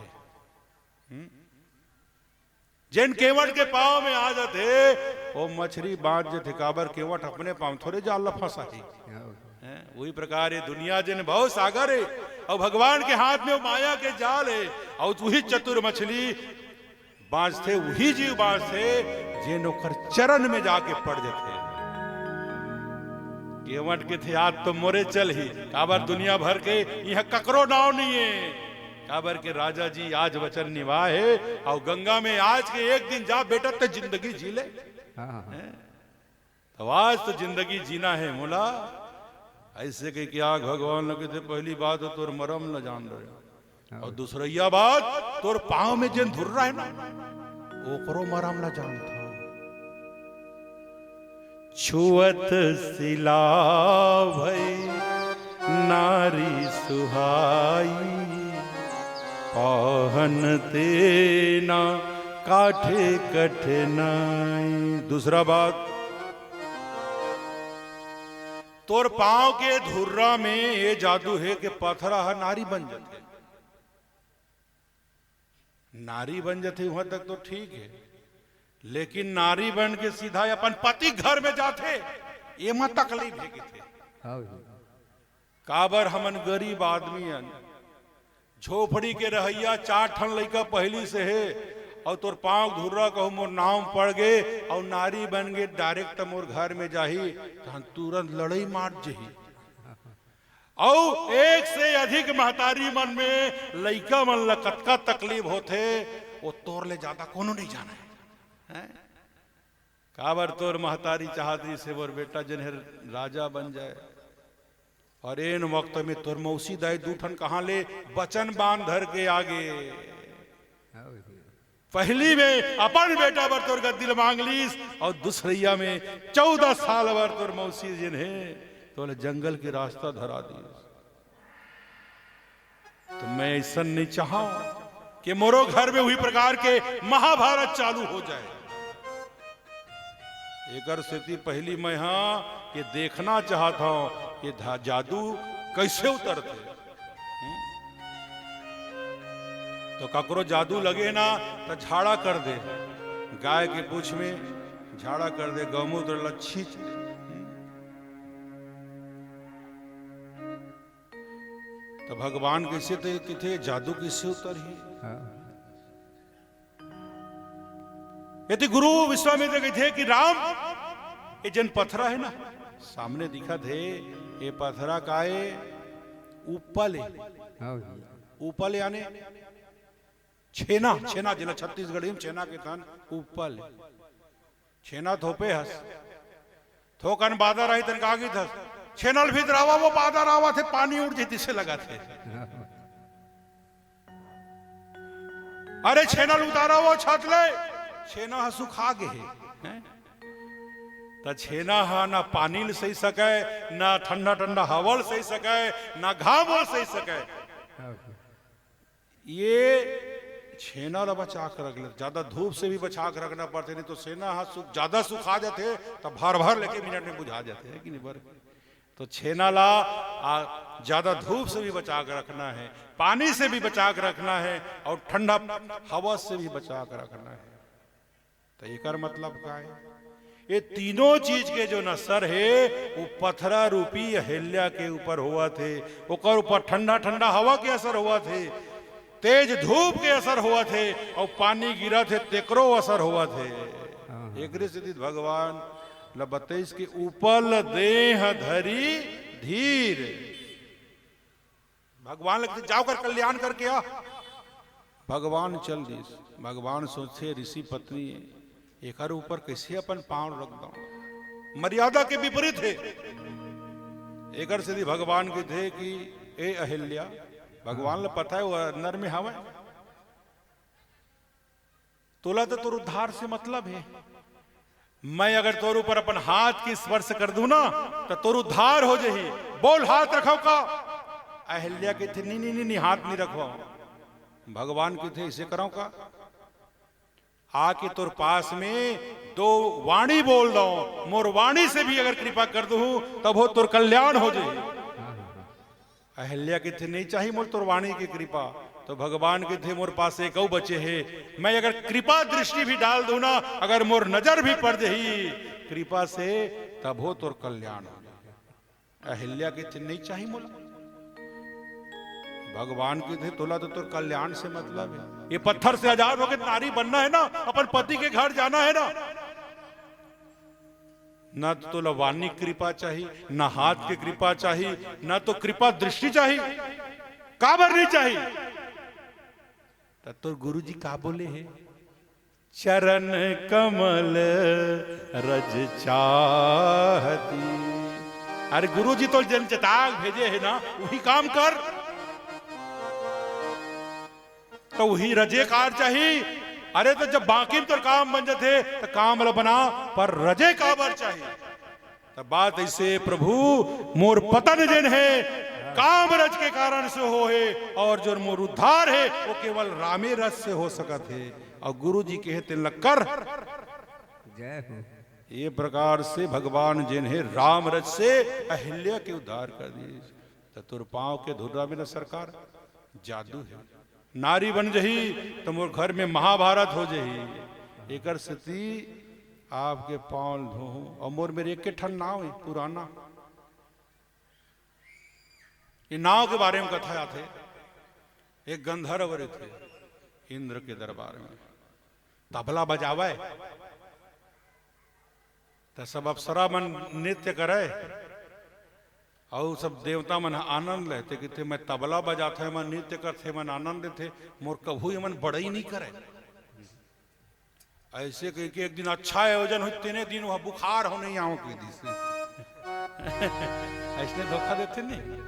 जिन केवट के पांव में आ जाते वो मछली बांध जाते। काबर केवट अपने पांव थोड़े जाल फंसा ही। वही प्रकार ये दुनिया जिन भाव सागर है और भगवान के हाथ में वो माया के जाल है और वही चतुर मछली बांझते वही जीव बांझते जिन ओकर चरण में जाके पड़ जाते। केवट के थे आज तो मोरे चल ही। काबर दुनिया भर के यह ककरो नाव नहीं है। काबर के राजा जी आज वचन निभा है और गंगा में आज के एक दिन जा बेटा तो जिंदगी जी ले। तो आज तो जिंदगी जीना है मोला। ऐसे के क्या भगवान लगे थे पहली बात तो तोर मरम न जान रहे और दूसरा बात तोर पांव में जिन धुर रहा है ना ओकरो मरम न जान था। छुअत सिला भई नारी सुहाई पाहन तेना काठे कठिनाई। दूसरा बात तोर पांव के धुर्रा में ये जादू है कि पथरा है नारी बन जाते। नारी बन जाते वहां तक तो ठीक है, लेकिन नारी बन के सीधा अपन पति घर में जाते ये मत तकलीफ है कि थे। काबर हमन गरीब आदमी झोपड़ी के रहैया 4 ठन लड़का पहली से है और तोर पांव धुर्रा कहूं मोर नाम पड़ गए और नारी बन गए डायरेक्ट मोर घर में जाही तो हम तुरंत लड़ाई मार जही। और एक से अधिक महतारी मन में लड़का मन लकतका तकलीफ होते वो तोर ले ज्यादा कोनो नहीं जाना है। काबर तोर महतारी चाहती से मोर बेटा जिन्हें राजा बन जाए और इन वक्त में तोर मौसी दाई 2 ठन कहां ले बचन बांध धर के आगे। पहली में अपन बेटा बर तोर गद्दिल मांग लीस और दूसरिया में 14 साल बर तोर मौसी जिन्हें तो जंगल के रास्ता धरा दी। तो मैं ऐसा नहीं चाहा कि मोरो घर में हुई प्रकार के महाभारत चालू हो जाए। एक स्थिति पहली मैं हाँ कि देखना चाहता हूं कि जादू कैसे उतरते। तो ककरो जादू लगे ना तो झाड़ा कर दे, गाय के पूंछ में झाड़ा कर दे, गौमूत्र लच्छी तो भगवान कैसे थे जादू किससे उतर ही। यदि गुरु विश्वामित्र कहे थे कि राम ये जन पथरा है ना सामने दिखा थे ये पथरा का है उपल उपल यानी छेना। छेना जिला छत्तीसगढ़ी में छेना के थान उपल छेना थोपे हस थोकन बादर आई तन कागी थस छेनल भीतर आवा वो बादर आवा थे पानी उड़ जाती से लगा थे। अरे छेनल उतारा वो छत ले छेना हा सुखा गए तो छेना हा ना पानी ले सही सके ना ठंडा ठंडा हवा सही सके ना घाम सही सके। ये छेना ला बचा कर रख ले, ज्यादा धूप से भी बचा कर रखना पड़ते नहीं तो छेना हा ज्यादा सुखा जाते तब भर भर लेके मिनट में बुझा जाते हैं कि नहीं भर। तो छेना ला ज्यादा धूप से भी बचा कर रखना है, पानी से भी बचा कर रखना है और ठंडा हवा से भी बचा कर रखना है। तो एक मतलब क्या है ये तीनों चीज के जो नसर है वो पथरा रूपी अहिल्या के ऊपर हुआ थे। ओकर ऊपर ठंडा ठंडा हवा के असर हुआ थे, तेज धूप के असर हुआ थे और पानी गिरा थे तेकरो असर हुआ थे। एक सिद्ध भगवान बतेस के उपल देह धरी धीर। भगवान लगते जाओ कर कल्याण करके आ। भगवान चल दिस। भगवान सोचे ऋषि पत्नी एक ऊपर कैसे अपन पांव रख दो, मर्यादा के विपरीत है। एक सिद्धि भगवान के थे कि ए अहिल्या भगवान ने पता है वो नर में हवा तोला तो तोर उद्धार से मतलब है। मैं अगर तोर ऊपर अपन हाथ की स्पर्श कर दूं ना तो तोर उद्धार हो जाही। बोल हाथ रखो का। अहिल्या के थे नहीं नहीं नहीं हाथ नहीं रखो। भगवान के थे इसे कराओ का आके तोर पास में 2 वाणी बोल दो, मोर वाणी से भी अगर कृपा कर दूं तब हो तोर कल्याण हो जाए। अहिल्या के थे नहीं चाहिए मोर तोर वाणी की कृपा, तो भगवान के थे मोर पास एक बचे है। मैं अगर कृपा दृष्टि भी डाल दूं ना, अगर मोर नजर भी पड़ जही कृपा से, तब हो तोर कल्याण हो जाए। अहिल्या के थे नहीं चाहिए मोला, भगवान के थे तोला तो तोर कल्याण से मतलब है। ये पत्थर से आजाद होकर नारी बनना है ना, अपन पति के घर जाना है ना, ना तो तोला वाणी कृपा चाहिए, ना हाथ की कृपा चाहिए, ना तो कृपा दृष्टि चाहिए, काबर नहीं चाहिए। तो गुरु जी का बोले है, चरण कमल रज चाहती। अरे गुरु जी तो जन चेताक भेजे है ना, वही काम कर, तो वही रजे कार चाहिए। अरे तो जब बाकी तो काम बन जाते तो काम ल बना, पर रजे काबर चाहिए। तब बात ऐसे, प्रभु मोर पतन जिन है काम रज के कारण से हो है, और जो मोर उद्धार है वो केवल रामे रस से हो सकत है। और गुरु जी कहते लक्कर जय हो। ये प्रकार से भगवान जिन है राम रज से अहिल्या के उद्धार कर दिए। तो तुर पांव के धुर्रा में न सरकार जादू है, नारी बन जही तो मोर घर में महाभारत हो जही। एकर स्थिति आपके पांव धो, और मोर मेरे एक के ठन नाव है पुराना। ये नाव के बारे में कथा आते, एक गंधर्व थे इंद्र के दरबार में, तबला बजावे तो सब अप्सरा मन नृत्य करे, और सब देवता मन आनंद लेते कि थे मैं तबला बजाते है, मन नृत्य करते, मन आनंद लेते, मोर कभू ये मन बड़ा ही नहीं करे। ऐसे कह के एक दिन अच्छा आयोजन हो, तीन दिन वहां बुखार हो नहीं आओ की से ऐसे धोखा देते नहीं।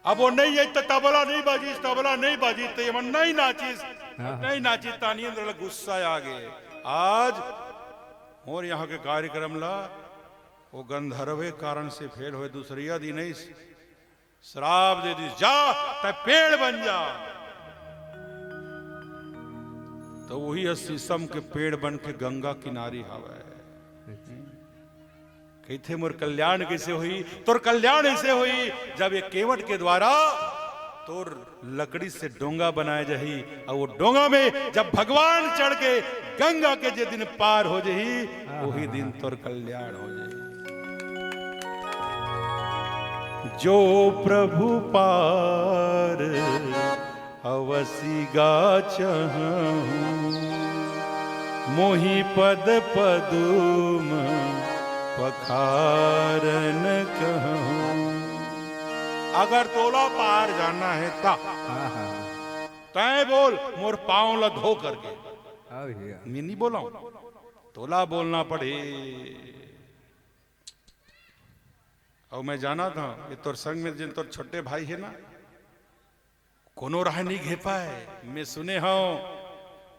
अब वो नहीं है तो तबला नहीं बाजीस, तबला नहीं बाजीस तो ये मन नहीं नाचिस, नहीं नाचिस तानी इंद्र गुस्सा आ गए। आज और यहाँ के कार्यक्रम ला वो गंधर्वे कारण से फेल हुए, दूसरिया दिन नहीं श्राप दे दी, जा तब पेड़ बन जा। तो वही शीशम के पेड़ बन के गंगा किनारी हवा कहते मोर कल्याण कैसे हुई, तोर कल्याण ऐसे हुई जब ये केवट के द्वारा तोर लकड़ी से डोंगा बनाए जही, और वो डोंगा में जब भगवान चढ़ के गंगा के जे दिन पार हो जही, वही दिन तोर कल्याण हो जही। जो प्रभु पार अवसी गा चहूं, मोहि पद पदुम पखारन कहूं। अगर तोला पार जाना है ता तय बोल मोर पांव ला धो करके, मैं नहीं बोला तोला बोलना पड़े। और मैं जाना था ये तोर संग में जिन तोर छोटे भाई है ना, कोनो राह नहीं घे पाए। मैं सुने हूं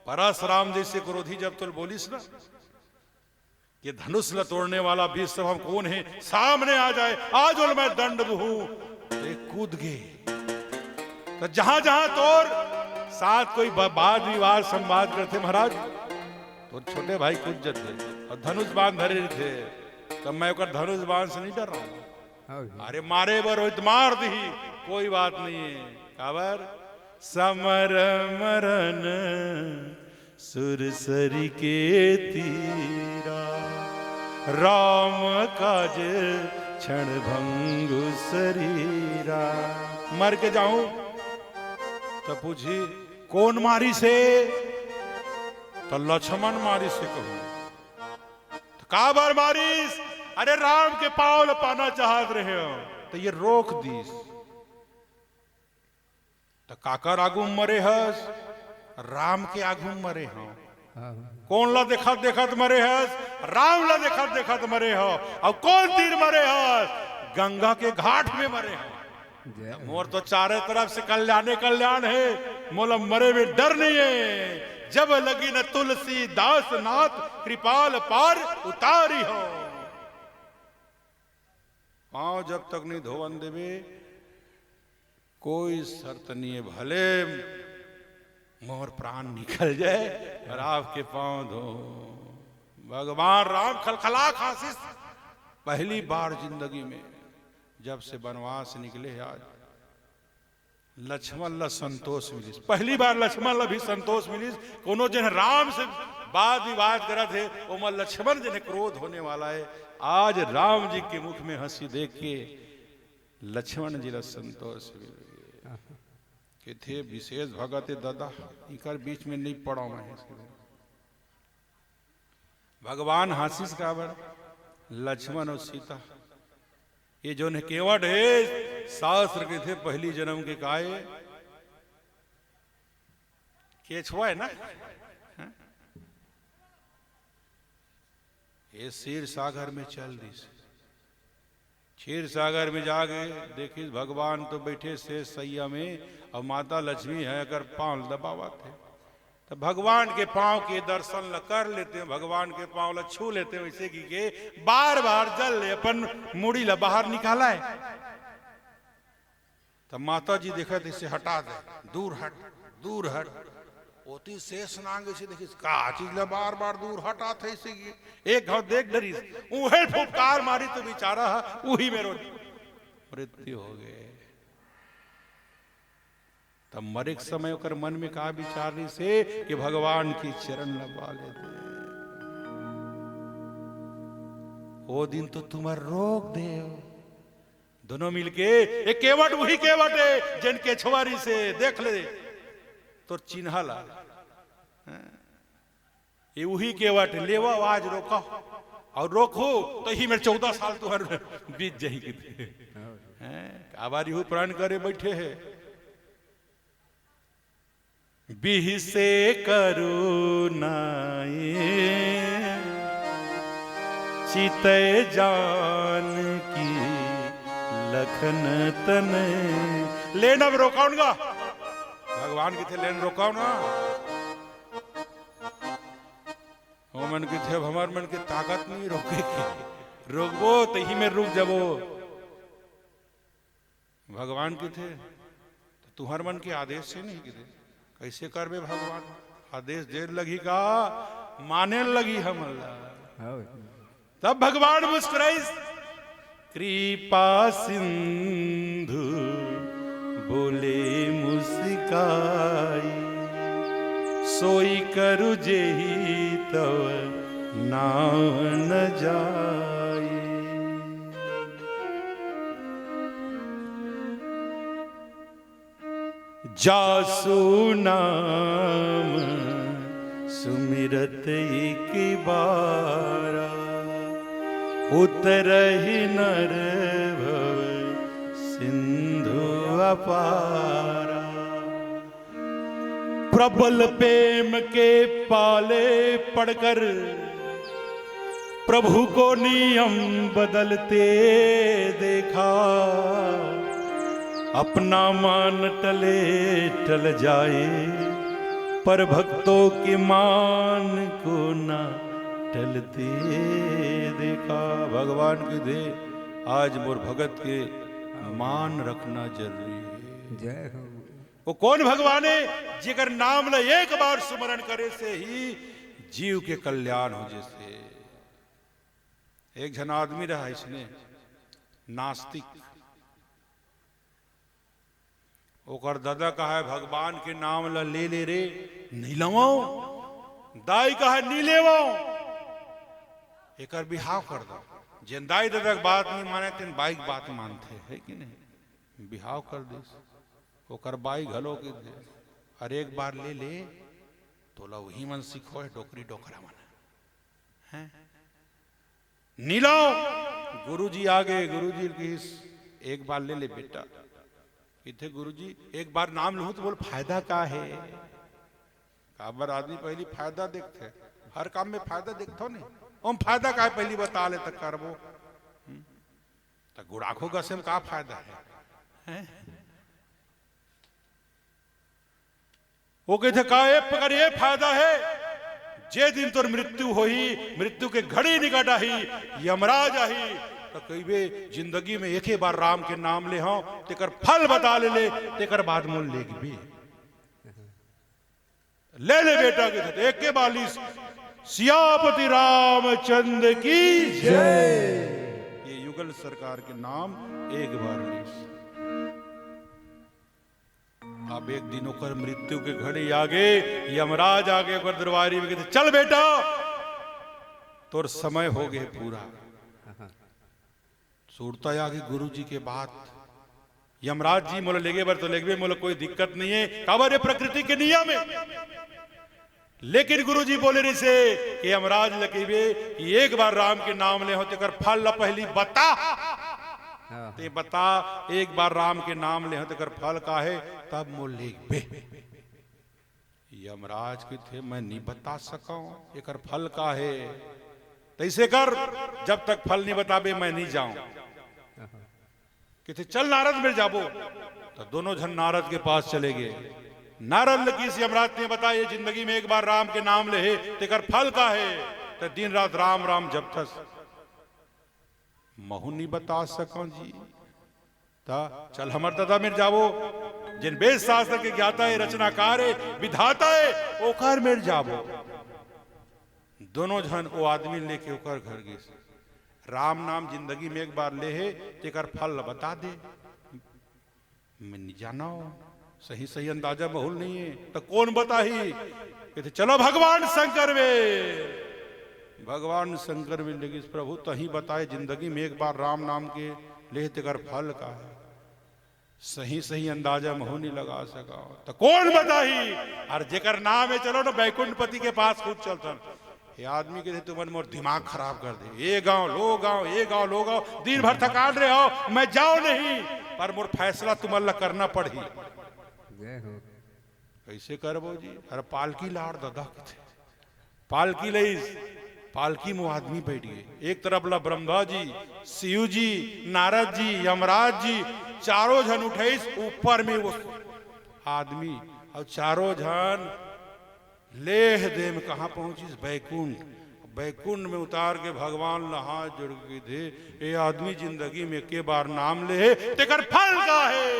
परशुराम जैसे क्रोधी जब तुल बोलिस ना, ये धनुष ल तोड़ने वाला बीच सब हम कौन है, सामने आ जाए आज और मैं दंड दूं, कूद गए। तो जहां जहां तोर साथ कोई वाद विवाद संवाद करते महाराज, तो छोटे भाई कूद जाते और धनुष बांध धरे थे। तब मैं धनुष बांध से नहीं डर रहा हूं, अरे मारे बर हो मार दी, कोई बात नहीं है। काबर समर मरन सुरसरी के तीरा, राम काज क्षण भंगु शरीरा। मर के जाऊं तो पूछी कौन मारी से, तो लक्ष्मण मारी से कहूं। तो काबर मारीस, अरे राम के पांव पाना चाहत रहे हो, तो ये रोक दीस। तो काकर आगू मरे हस, राम के आगू मरे हो। कौन ला देखत देखत मरे हस, राम ला देखत देखत मरे हो। और कौन तीर मरे हस, गंगा के घाट में मरे हो। मोर तो चारों तरफ से कल्याण कल्याण है, मोला मरे में डर नहीं है। जब लगी न तुलसी दास नाथ, कृपाल पार उतारी हो। पांव जब तक नहीं धोवन देवे कोई शर्त नहीं है, भले मोर प्राण निकल जाए और आपके पांव धो। भगवान राम खलखला खासिस पहली बार जिंदगी में जब से वनवास निकले आज लक्ष्मण ला संतोष मिली। पहली बार लक्ष्मण ला भी संतोष मिली। कोनो जन राम से वाद विवाद करा थे वो लक्ष्मण जन क्रोध होने वाला है। आज राम जी के मुख में हंसी देख के लक्ष्मण जी ला संतोष मिल गया कि थे विशेष भगत दादा इकर बीच में नहीं पड़ा मैं। भगवान हासिस का बर लक्ष्मण और सीता ये जो ने केवट है शास्त्र के थे पहली जन्म के काये केछुआ है ना। ये क्षीर सागर में चल दी। क्षीर सागर में जाके देखी भगवान तो बैठे से सैया में और माता लक्ष्मी है अगर पांव दबावा थे तो भगवान के पांव के दर्शन कर लेते हैं। भगवान के पांव ल छू लेते हैं वैसे की के बार बार जल ले अपन मुड़ी ला बाहर निकाला है। तब माता जी देखा इसे हटा दे दूर हट दूर हट ओती शेष नांगे से देखिस का चीज ला बार बार दूर हटा थे इसे एक घाव देख डरी उहे फुफकार मारी तो बेचारा वही मेरो मृत्यु हो गए। तब मरे के समय ओकर मन में कहा विचारनी से कि भगवान की चरण लगा लेते वो दिन तो तुम्हार रोक दे। दोनों मिलके एक केवट वही केवट है जिन के छुआरी से देख ले तो चिन्हा ला ये वही केवट लेवा आज रोका और रोको तो ही मेरे 14 साल तुम्हार बीत जाएगी। आबारी हो प्राण करे बैठे है बिह से करुणाए चितय जान की लखन तन लेना भी रोकाऊंगा भगवान की थे लेन रोकाओ ना वो मन की थे हमार मन की ताकत नहीं रोके की रोकबो तो ही में रुक जाबो। भगवान की थे तो तुम्हार मन के आदेश से नहीं की थे कैसे करबे भगवान आदेश देर लगी का माने लगी हम अल्लाह। तब भगवान मुस्कुराई कृपा सिंधु बोले मुस्काई सोई करु जेहि तव नाम न जाई। जासु नाम सुमिरत एक बारा उतरहि नर भव सिंधु अपारा। प्रबल प्रेम के पाले पड़कर प्रभु को नियम बदलते देखा अपना मान टले टल जाए पर भक्तों के मान को ना टलते देखा। भगवान की दे आज मोर भगत के मान रखना जरूरी है। जय हो। वो कौन भगवान है जिगर नाम ल एक बार सुमरण करे से ही जीव के कल्याण हो। जैसे एक जन आदमी रहा इसने नास्तिक ओकर दादा कहा है भगवान के नाम ला ले ले रे नहीं लवाओ दाई कहा है नहीं लेवाओ एकर बिहाव कर दो। जिन दाई दादा बात नहीं माने तीन बाइक बात मानते है कि नहीं बिहाव कर दे ओकर बाई घलो के दे अरे एक बार ले ले तो ला वही मन सीखो है डोकरी डोकरा मन है नीलो गुरुजी आगे गुरुजी की एक बार ले ले बेटा किथे गुरुजी एक बार नाम लूं तो बोल फायदा का है काबर आदमी पहली फायदा देखते हर काम में फायदा देखते नहीं हम फायदा का है पहली बता ले तक करबो तो गुड़ाखों का सेम का फायदा है वो कहते का प्रकार ये फायदा है जे दिन तोर मृत्यु होही मृत्यु के घड़ी निकट आही यमराज आही तो कई बे जिंदगी में एक ही बार राम के नाम ले हाँ तेकर फल बता ले तेकर बाद मोल लेगी भी ले बेटा के एक के बालिश सियापति रामचंद्र की जय। ये युग युगल सरकार के नाम एक बार ली। अब एक दिन ओकर मृत्यु के घड़ी आगे यमराज आगे ओकर दरबारी में कहते चल बेटा तोर समय हो गए पूरा। सुरता आगे गुरु जी के बात यमराज जी मोला लेगे बर तो लेगे मोला कोई दिक्कत नहीं है काबर ये प्रकृति के नियम है। लेकिन गुरु जी बोले रही से कि यमराज लकीबे कि एक बार राम के नाम ले होते कर फल ला पहली बता ते बता एक बार राम के नाम ले होते कर फल का है तब मोल लेगे। यमराज के थे मैं नहीं बता सका एक फल का है तैसे कर जब तक फल नहीं बताबे मैं नहीं जाऊं। कहते चल नारद मिल जाबो तो दोनों जन नारद के पास चले गए। नारद लकी से यमराज ने बताया जिंदगी में एक बार राम के नाम ले तेकर फल का है तो दिन रात राम राम जब थस महु नहीं बता सको जी ता चल हमर दादा मिल जाबो जिन वेद शास्त्र के ज्ञाता है रचनाकार है विधाता है ओकर मिल जाबो। दोनों जन वो आदमी लेके ओकर घर गए। राम नाम जिंदगी में एक बार ले है तेकर फल बता दे मैं नहीं जाना सही सही अंदाजा बहुल नहीं है तो कौन बता ही कहते चलो भगवान शंकर वे। भगवान शंकर वे लेकिन प्रभु तही बताए जिंदगी में एक बार राम नाम के ले तेकर फल का है सही सही अंदाजा महू नहीं लगा सका तो कौन बता ही और जेकर नाम है चलो ना बैकुंठपति के पास खुद चलता। ये आदमी के तुमने मोर दिमाग खराब कर दे ये गांव लो गांव ये गांव लो गांव दिन भर थकान रहे हो मैं जाओ नहीं पर मोर फैसला तुम्हारा करना पड़ी। कैसे करबो जी अरे पालकी लाड़ दादा पालकी लई पालकी में आदमी बैठ गए। एक तरफ ला ब्रह्मा जी शिव जी नारद जी यमराज जी चारों जन उठे ऊपर में वो आदमी और चारों जन लेह दे में कहा पहुंची बैकुंठ। बैकुंठ में उतार के भगवान लहा जुड़ के थे ये आदमी जिंदगी में के बार नाम ले तेकर फल का है।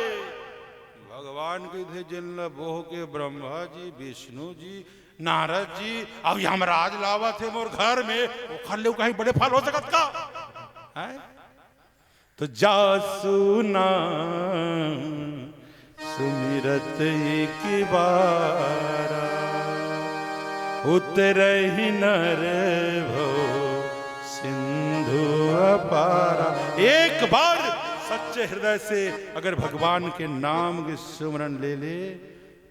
भगवान के थे जिन बोह के ब्रह्मा जी विष्णु जी नारद जी अब यमराज लावा थे मोर घर में वो खा ले कहीं बड़े फल हो सकत का है? तो जासुना सुमिरत एक बारा उतरे ही नर भो सिंधु अपारा। एक बार सच्चे हृदय से अगर भगवान के नाम के सुमरन ले ले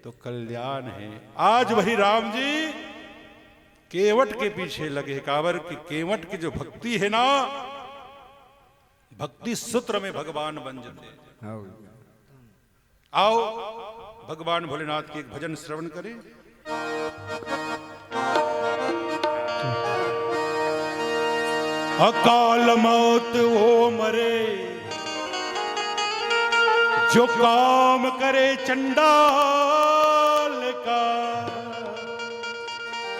तो कल्याण है। आज वही राम जी केवट के पीछे लगे काबर की केवट की जो भक्ति है ना भक्ति सूत्र में भगवान बन जाते। आओ भगवान भोलेनाथ के एक भजन श्रवण करें। अकाल मौत वो मरे जो काम करे चंडाल का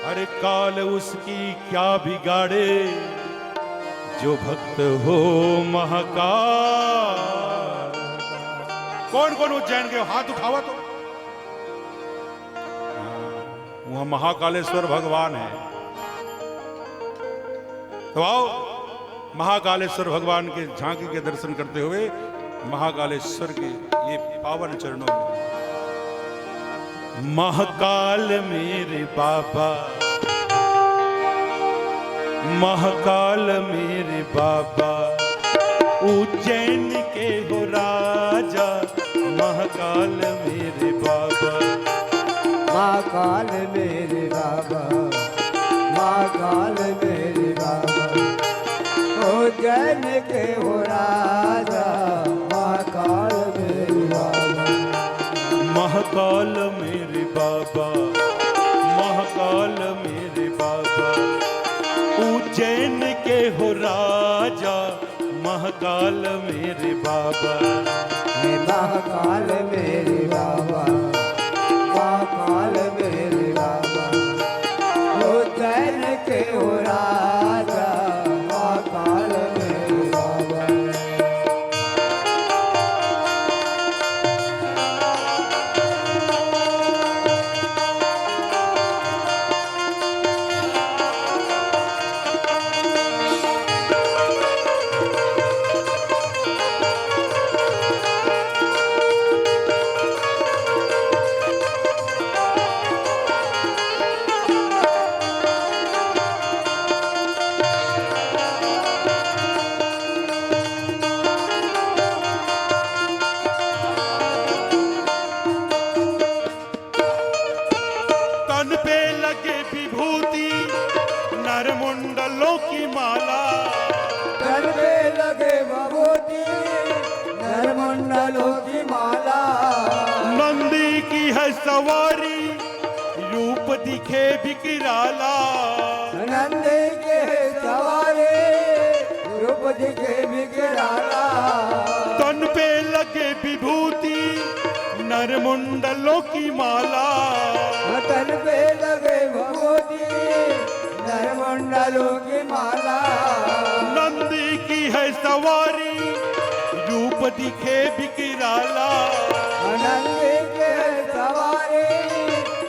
अरे काल उसकी क्या बिगाड़े जो भक्त हो महाकाल। कौन कौन उज्जैन के हाथ उठावा तो वहां महाकालेश्वर भगवान है। तो आओ महाकालेश्वर भगवान के झांकी के दर्शन करते हुए महाकालेश्वर के ये पावन चरणों में। महाकाल मेरे बाबा महाकाल मेरे बाबा उज्जैन के हो राजा महाकाल मेरे बाबा महाकाल मेरे बाबा महाकाल मेरे बाबा उज्जैन के हो राजा महाकाल मेरे बाबा महाकाल मेरे बाबा महाकाल मेरे बाबा उज्जैन के हो राजा महाकाल मेरे बाबा महाकाल मेरे बाबा महाकाल मेरे बाबा उज्जैन के हो राजा महाकाल मेरे बाबा। सवारी रूप दिखे बिकराला नंद के सवारे रूप दिखे बिकराला तन पे लगे विभूति नरमुंडलों की माला तन पे लगे भगवती नरमंडलों की माला नंदी की है सवारी रूप दिखे बिकराला नंद के सवारे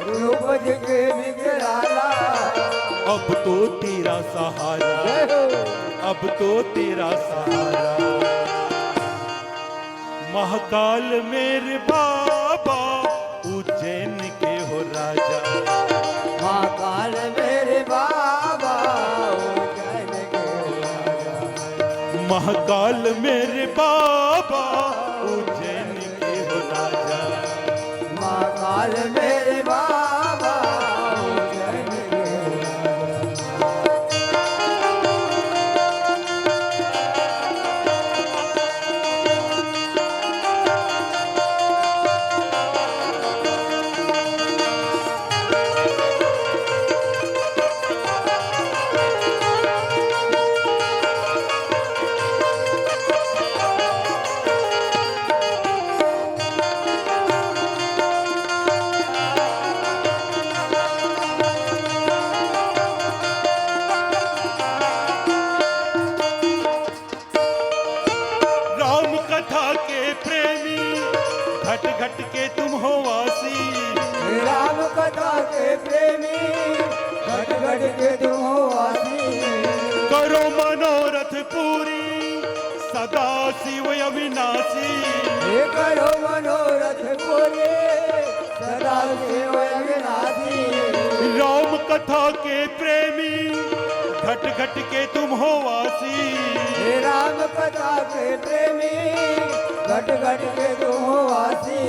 रूप दिखे बिकराला अब तो तेरा सहारा अब तो तेरा सहारा महाकाल मेरे बाबा उज्जैन के हो राजा महाकाल मेरे बाबा उज्जैन के राजा महाकाल मेरे बाबा उज्जैन के हो राजा महाकाल मेरे बाबा उज्जैन के राजा राम कथा के प्रेमी घट घट के तुम हो वासी राम कथा के प्रेमी घट घट के तुम हो वासी करो मनोरथ पूरी सदा शिव अविनाशी हे करो मनोरथ पूरे सदा शिव अविनाशी राम कथा के प्रेमी घट घट के तुम हो वासी हे राम कथा के प्रेमी घट घट के तुम हो वासी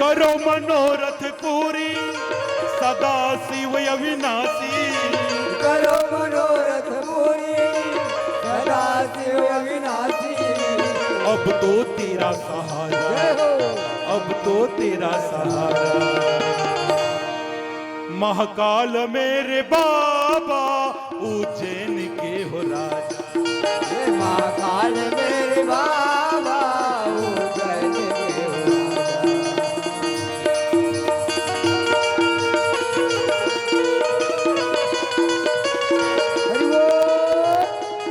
करो मनोरथ पूरी सदा शिव अविनाशी करो मनोरथ पूरी सदा शिव अविनाशी अब तो तेरा सहारा जय हो अब तो तेरा सहारा महाकाल मेरे बाबा उज्जैन के हो राजा हे महाकाल मेरे बाबा उज्जैन के हो राजा हरि बोल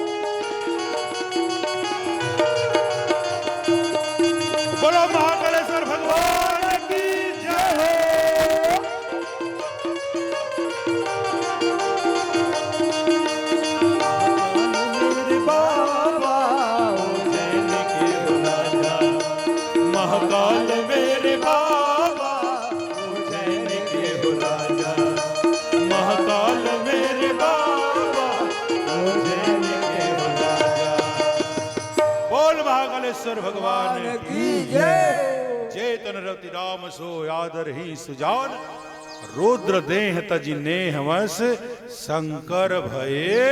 बोलो महाकालेश्वर भगवान की जय हो मेरे बाबा उज्जैन के हो राजा महाकाल मेरे बाबा उज्जैन के हो राजा महाकाल मेरे बाबा उज्जैन के हो राजा बोल महाकालेश्वर भगवान भगवान की की जय चेतन रति राम सो यादर ही सुजान रुद्र देह तजि नेह वश शंकर भये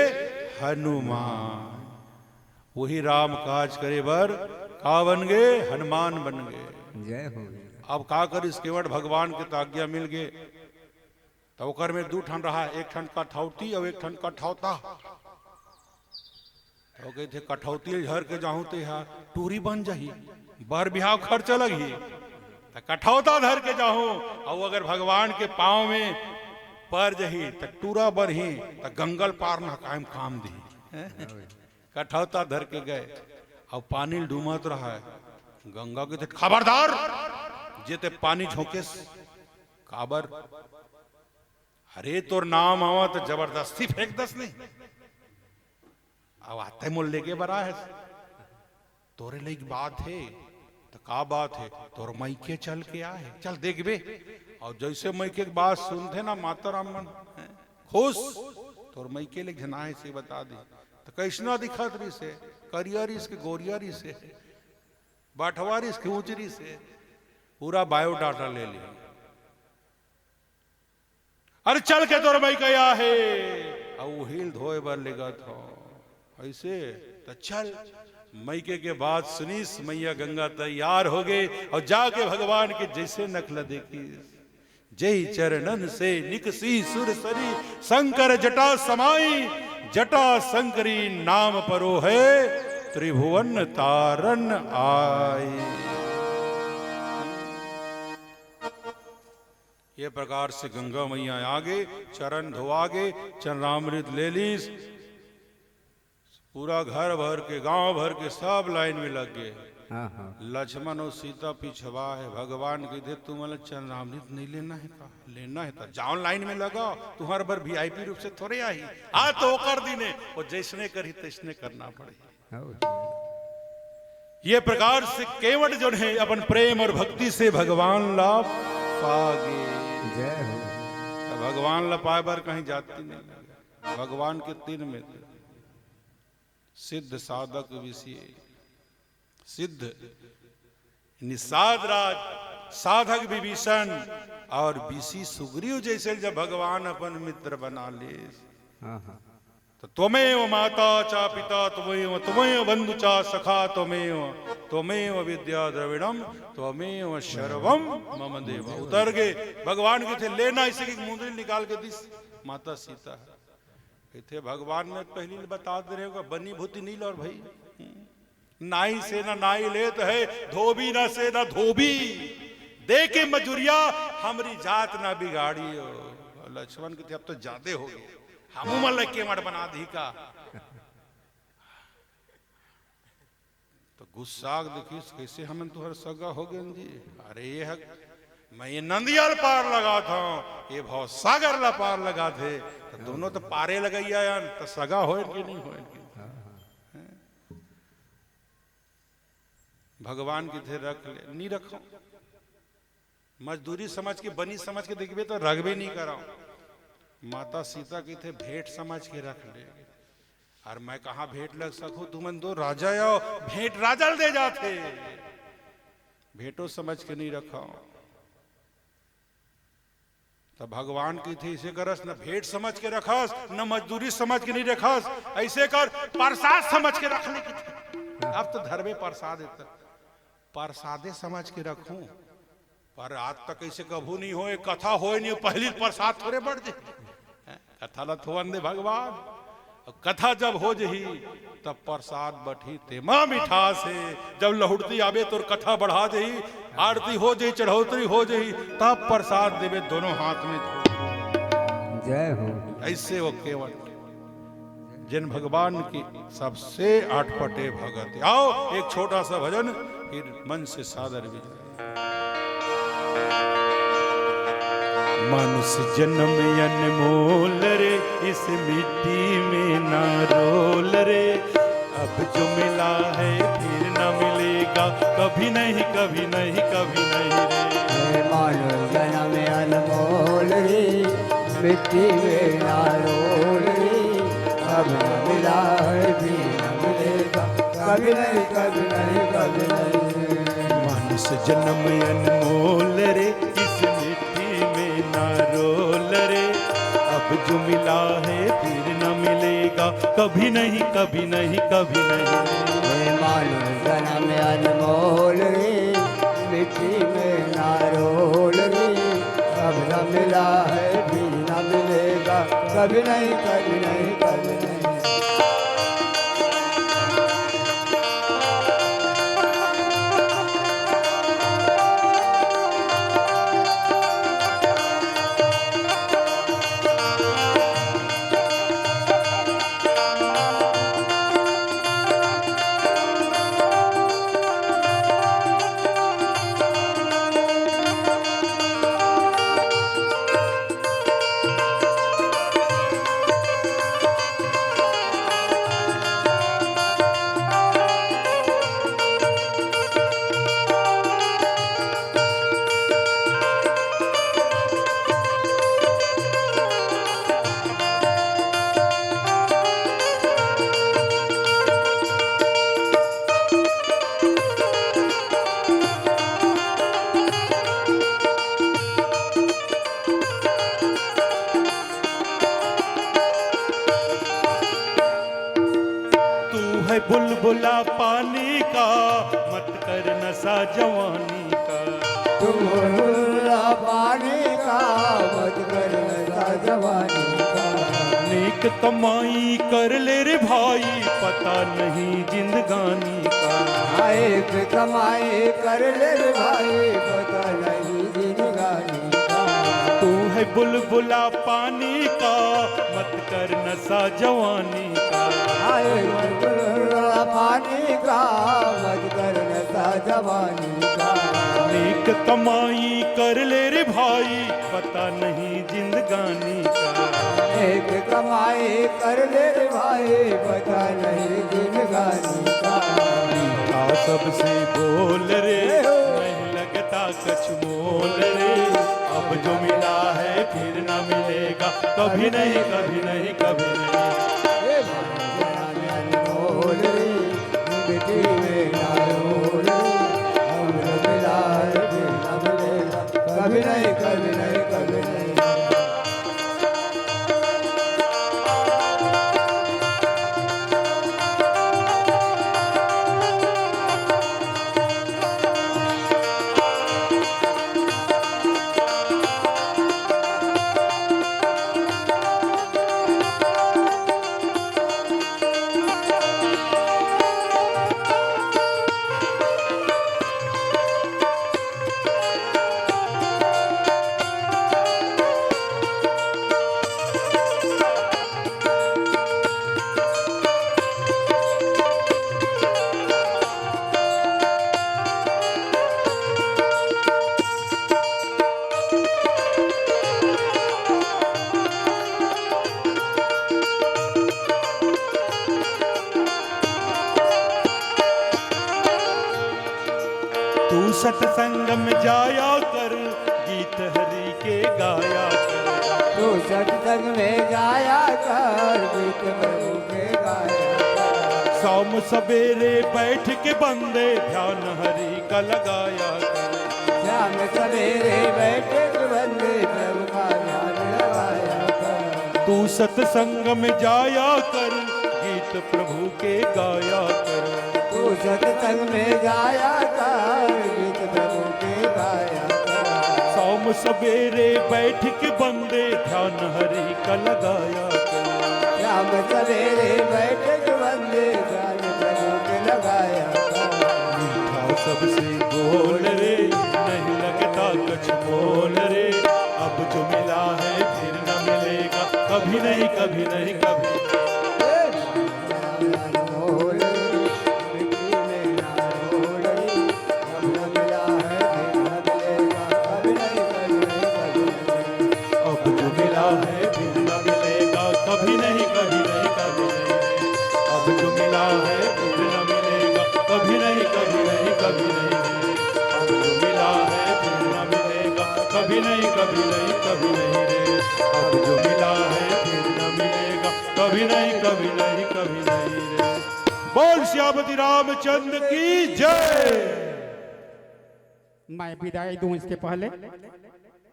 हनुमान वही राम काज करे बर का बन गए हनुमान बन गए जय हो अब का कर इस केवट भगवान के तो आज्ञा मिल गए तो ओकर में दू ठन रहा एक ठन कठौती और एक ठन कठौता तो कहे थे कठौती झर के जाहू ते हा टूरी बन जाही बर बिहाव खर्च लगी तो कठौता धर के जाहू और अगर भगवान के पाँव में पर जही तो टूरा बरही तो गंगल पार न कायम काम दी कठौता धर के गए और पानी डूमत रहा है गंगा के थे खबरदार जेते पानी झोंके काबर अरे तोर नाम आवा तो जबरदस्ती फेंक दस नहीं अब आते मोल लेके बरा है तोरे लिए बात है तो का बात है तोर मैके चल के आए चल देख बे और जैसे मैके की बात सुनते ना माता रामन खुश तोर मैके ले घनाए से बता दी तो कैसना दिखत रही से करियरी से गोरियरी से बाठवारी से ऊंचरी से पूरा बायोडाटा ले लिया अरे चल के तोर मैके आ है और वो हिल धोए बर लेगा था ऐसे तो चल मैके के बाद सुनीस मैया गंगा तैयार हो गए और जाके भगवान के जैसे नखला देखी जय चरणन से निकसी सुरसरी शंकर जटा समाई जटा शंकरी नाम परो है त्रिभुवन तारन आई। ये प्रकार से गंगा मैया आगे चरण धोआगे चरणामृत ले लीस। पूरा घर भर के गांव भर के सब लाइन में लग गए। हाँ हाँ लक्ष्मण और सीता पिछवा है। भगवान के दे तुम्हारा चरणामृत नहीं लेना है का लेना है तो जाओ लाइन में लगाओ। तुम्हारे पर वीआईपी रूप से थोड़े आई आ तो कर दीने वो जैसने करी तैसने करना पड़े। ये प्रकार से केवट जो है अपन प्रेम और भक्ति से भगवान लाभ पागे। जय हो। तो भगवान लपाए बार कहीं जाती नहीं लगे। भगवान के तीन में सिद्ध साधक विषय सिद्ध निषाद राज साधक विभीषण और विषि सुग्रीव जैसे जब भगवान अपन मित्र बना ले हाँ हाँ तो त्वमेव माता चा पिता त्वमेव बंधु चा सखा त्वमेव विद्या द्रविणम त्वमेव सर्वम मम देव। उतर गए भगवान के थे लेना इसी की मुंदरी निकाल के दिस माता सीता थे। भगवान में पहली बता दे रहे होगा बनी भूति नील और भाई नाई से ना नाई लेत है धोबी ना से ना धोबी दे के मजूरिया हमारी जात ना बिगाड़ी। लक्ष्मण के थे अब तो ज्यादा हो गए हम मल के मठ बना दी का। तो गुस्सा देखिस कैसे हम तुहर सगा हो गए जी। अरे ये हक मैं ये नंदियाल पार लगा था ये भाव सागर ला पार लगा थे तो दोनों तो पारे लगाइया यार तो सगा हो कि नहीं हो। भगवान की थे रख ले नहीं रखो मजदूरी समझ के बनी समझ के देखिए तो रख भी नहीं कराओ। माता सीता की थे भेंट समझ के रख ले। और मैं कहा भेंट लग सकूं तुमन दो राजा आओ भेंट राजा दे जाते भेंटो समझ के नहीं रखा। तो भगवान की थी इसे करस न भेंट समझ के रखस न मजदूरी समझ के नहीं रखस ऐसे कर प्रसाद समझ के रखने की थी। अब तो धर्मे प्रसाद प्रसादे समझ के रखूं पर आज तक ऐसे कभू नहीं होए कथा होए नहीं पहली प्रसाद थोड़े बढ़ जाए कथा ल थोवन दे भगवान। कथा जब हो जही तब प्रसाद बढ़ी ते माँ मिठास है। जब लहुड़ती आवे तो कथा बढ़ा जही आरती हो जही चढ़ौतरी हो जही तब प्रसाद देवे दोनों हाथ में। जय हो। ऐसे वो केवल जिन भगवान की सबसे आठपटे भगत। आओ एक छोटा सा भजन फिर मन से सादर भी। मनुष्य जन्म अनमोल रे इस मिट्टी में ना रोल रे अब जो मिला है फिर न मिलेगा कभी नहीं कभी नहीं कभी नहीं रे। मानो जन्म अनमोल रे मिट्टी में ना रोल रे अब न मिला है भी न मिलेगा कभी नहीं कभी नहीं कभी नहीं। मनुष्य जन्म अनमोल रे इस मिट्टी में ना रोल रे अब जो मिला है फिर न मिलेगा कभी नहीं कभी नहीं कभी नहीं। मानो जन्म अनमोल रे मिट्टी में ना रोल रे अब न मिला है भी न मिलेगा कभी नहीं कभी नहीं कभी नहीं। बुलबुला पानी का मत कर नशा जवानी का तुम बुलबुला पानी का जवानी का। नेक कमाई कर ले रे भाई, पता नहीं जिंदगानी का। एक कमाई कर ले रे भाई, पता नहीं जिंदगानी का। तू है बुलबुला पानी का, मत कर नशा जवानी का। बुलबुला पानी का, मत कर नशा जवानी का। नेक कमाई कर ले रे भाई, पता नहीं जिंदगानी का। एक कमाई कर ले रे भाई, पता नहीं जिंदगानी का। मीठा सबसे बोल रे, नहीं लगता कुछ मोल रे। अब जो मिला है फिर ना मिलेगा, कभी नहीं कभी नहीं कभी नहीं। बोल रे मिट्टी में ना रोल रे, अब जो मिला है फिर ना मिलेगा, कभी नहीं कभी नहीं कभी नहीं। तू सत्संग में जाया कर, गीत हरि के गाया कर। तू सत्संग में जाया कर, गीत प्रभु के गाया कर। शाम सवेरे बैठ के बंदे ध्यान हरि का लगाया कर। शाम सवेरे बैठे के बंदे प्रभु का ध्यान लगाया कर। तू सत्संग में जाया कर, गीत प्रभु के गाया कर। तू सत्संग में जाया कर, गीत प्रभु के गाया कर। शाम सवेरे बैठ के बंदे ध्यान हरि का लगाया कर। शाम सवेरे बैठे के बंदे ध्यान प्रभु के लगाया कर। मीठा सबसे बोल रे, नहीं लगता कुछ मोल रे। अब जो मिला है फिर न मिलेगा, कभी नहीं कभी नहीं कभी। बोल मिट्टी में ना रोल रे, अब न मिला है फिर न मिलेगा, कभी नहीं कभी नहीं कभी नहीं। अब जो मिला है फिर न मिलेगा, कभी नहीं कभी नहीं कभी नहीं। अब जो मिला है फिर न मिलेगा, कभी नहीं कभी नहीं कभी नहीं। अब जो मिला है फिर न मिलेगा, कभी नहीं कभी नहीं कभी नहीं रे। अब जो मिला है फिर न मिलेगा, कभी नहीं कभी नहीं कभी नहीं रे। बोल श्यामती रामचंद्र की जय। मैं विदाई दूं इसके पहले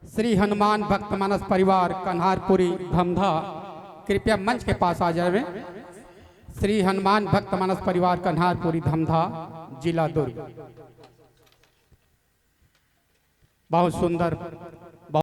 श्री हनुमान भक्त मानस परिवार कन्हारपुरी धमधा कृपया मंच के पास आ जाए। श्री हनुमान भक्त मानस परिवार कन्हारपुरी धमधा जिला दुर्ग। बहुत सुंदर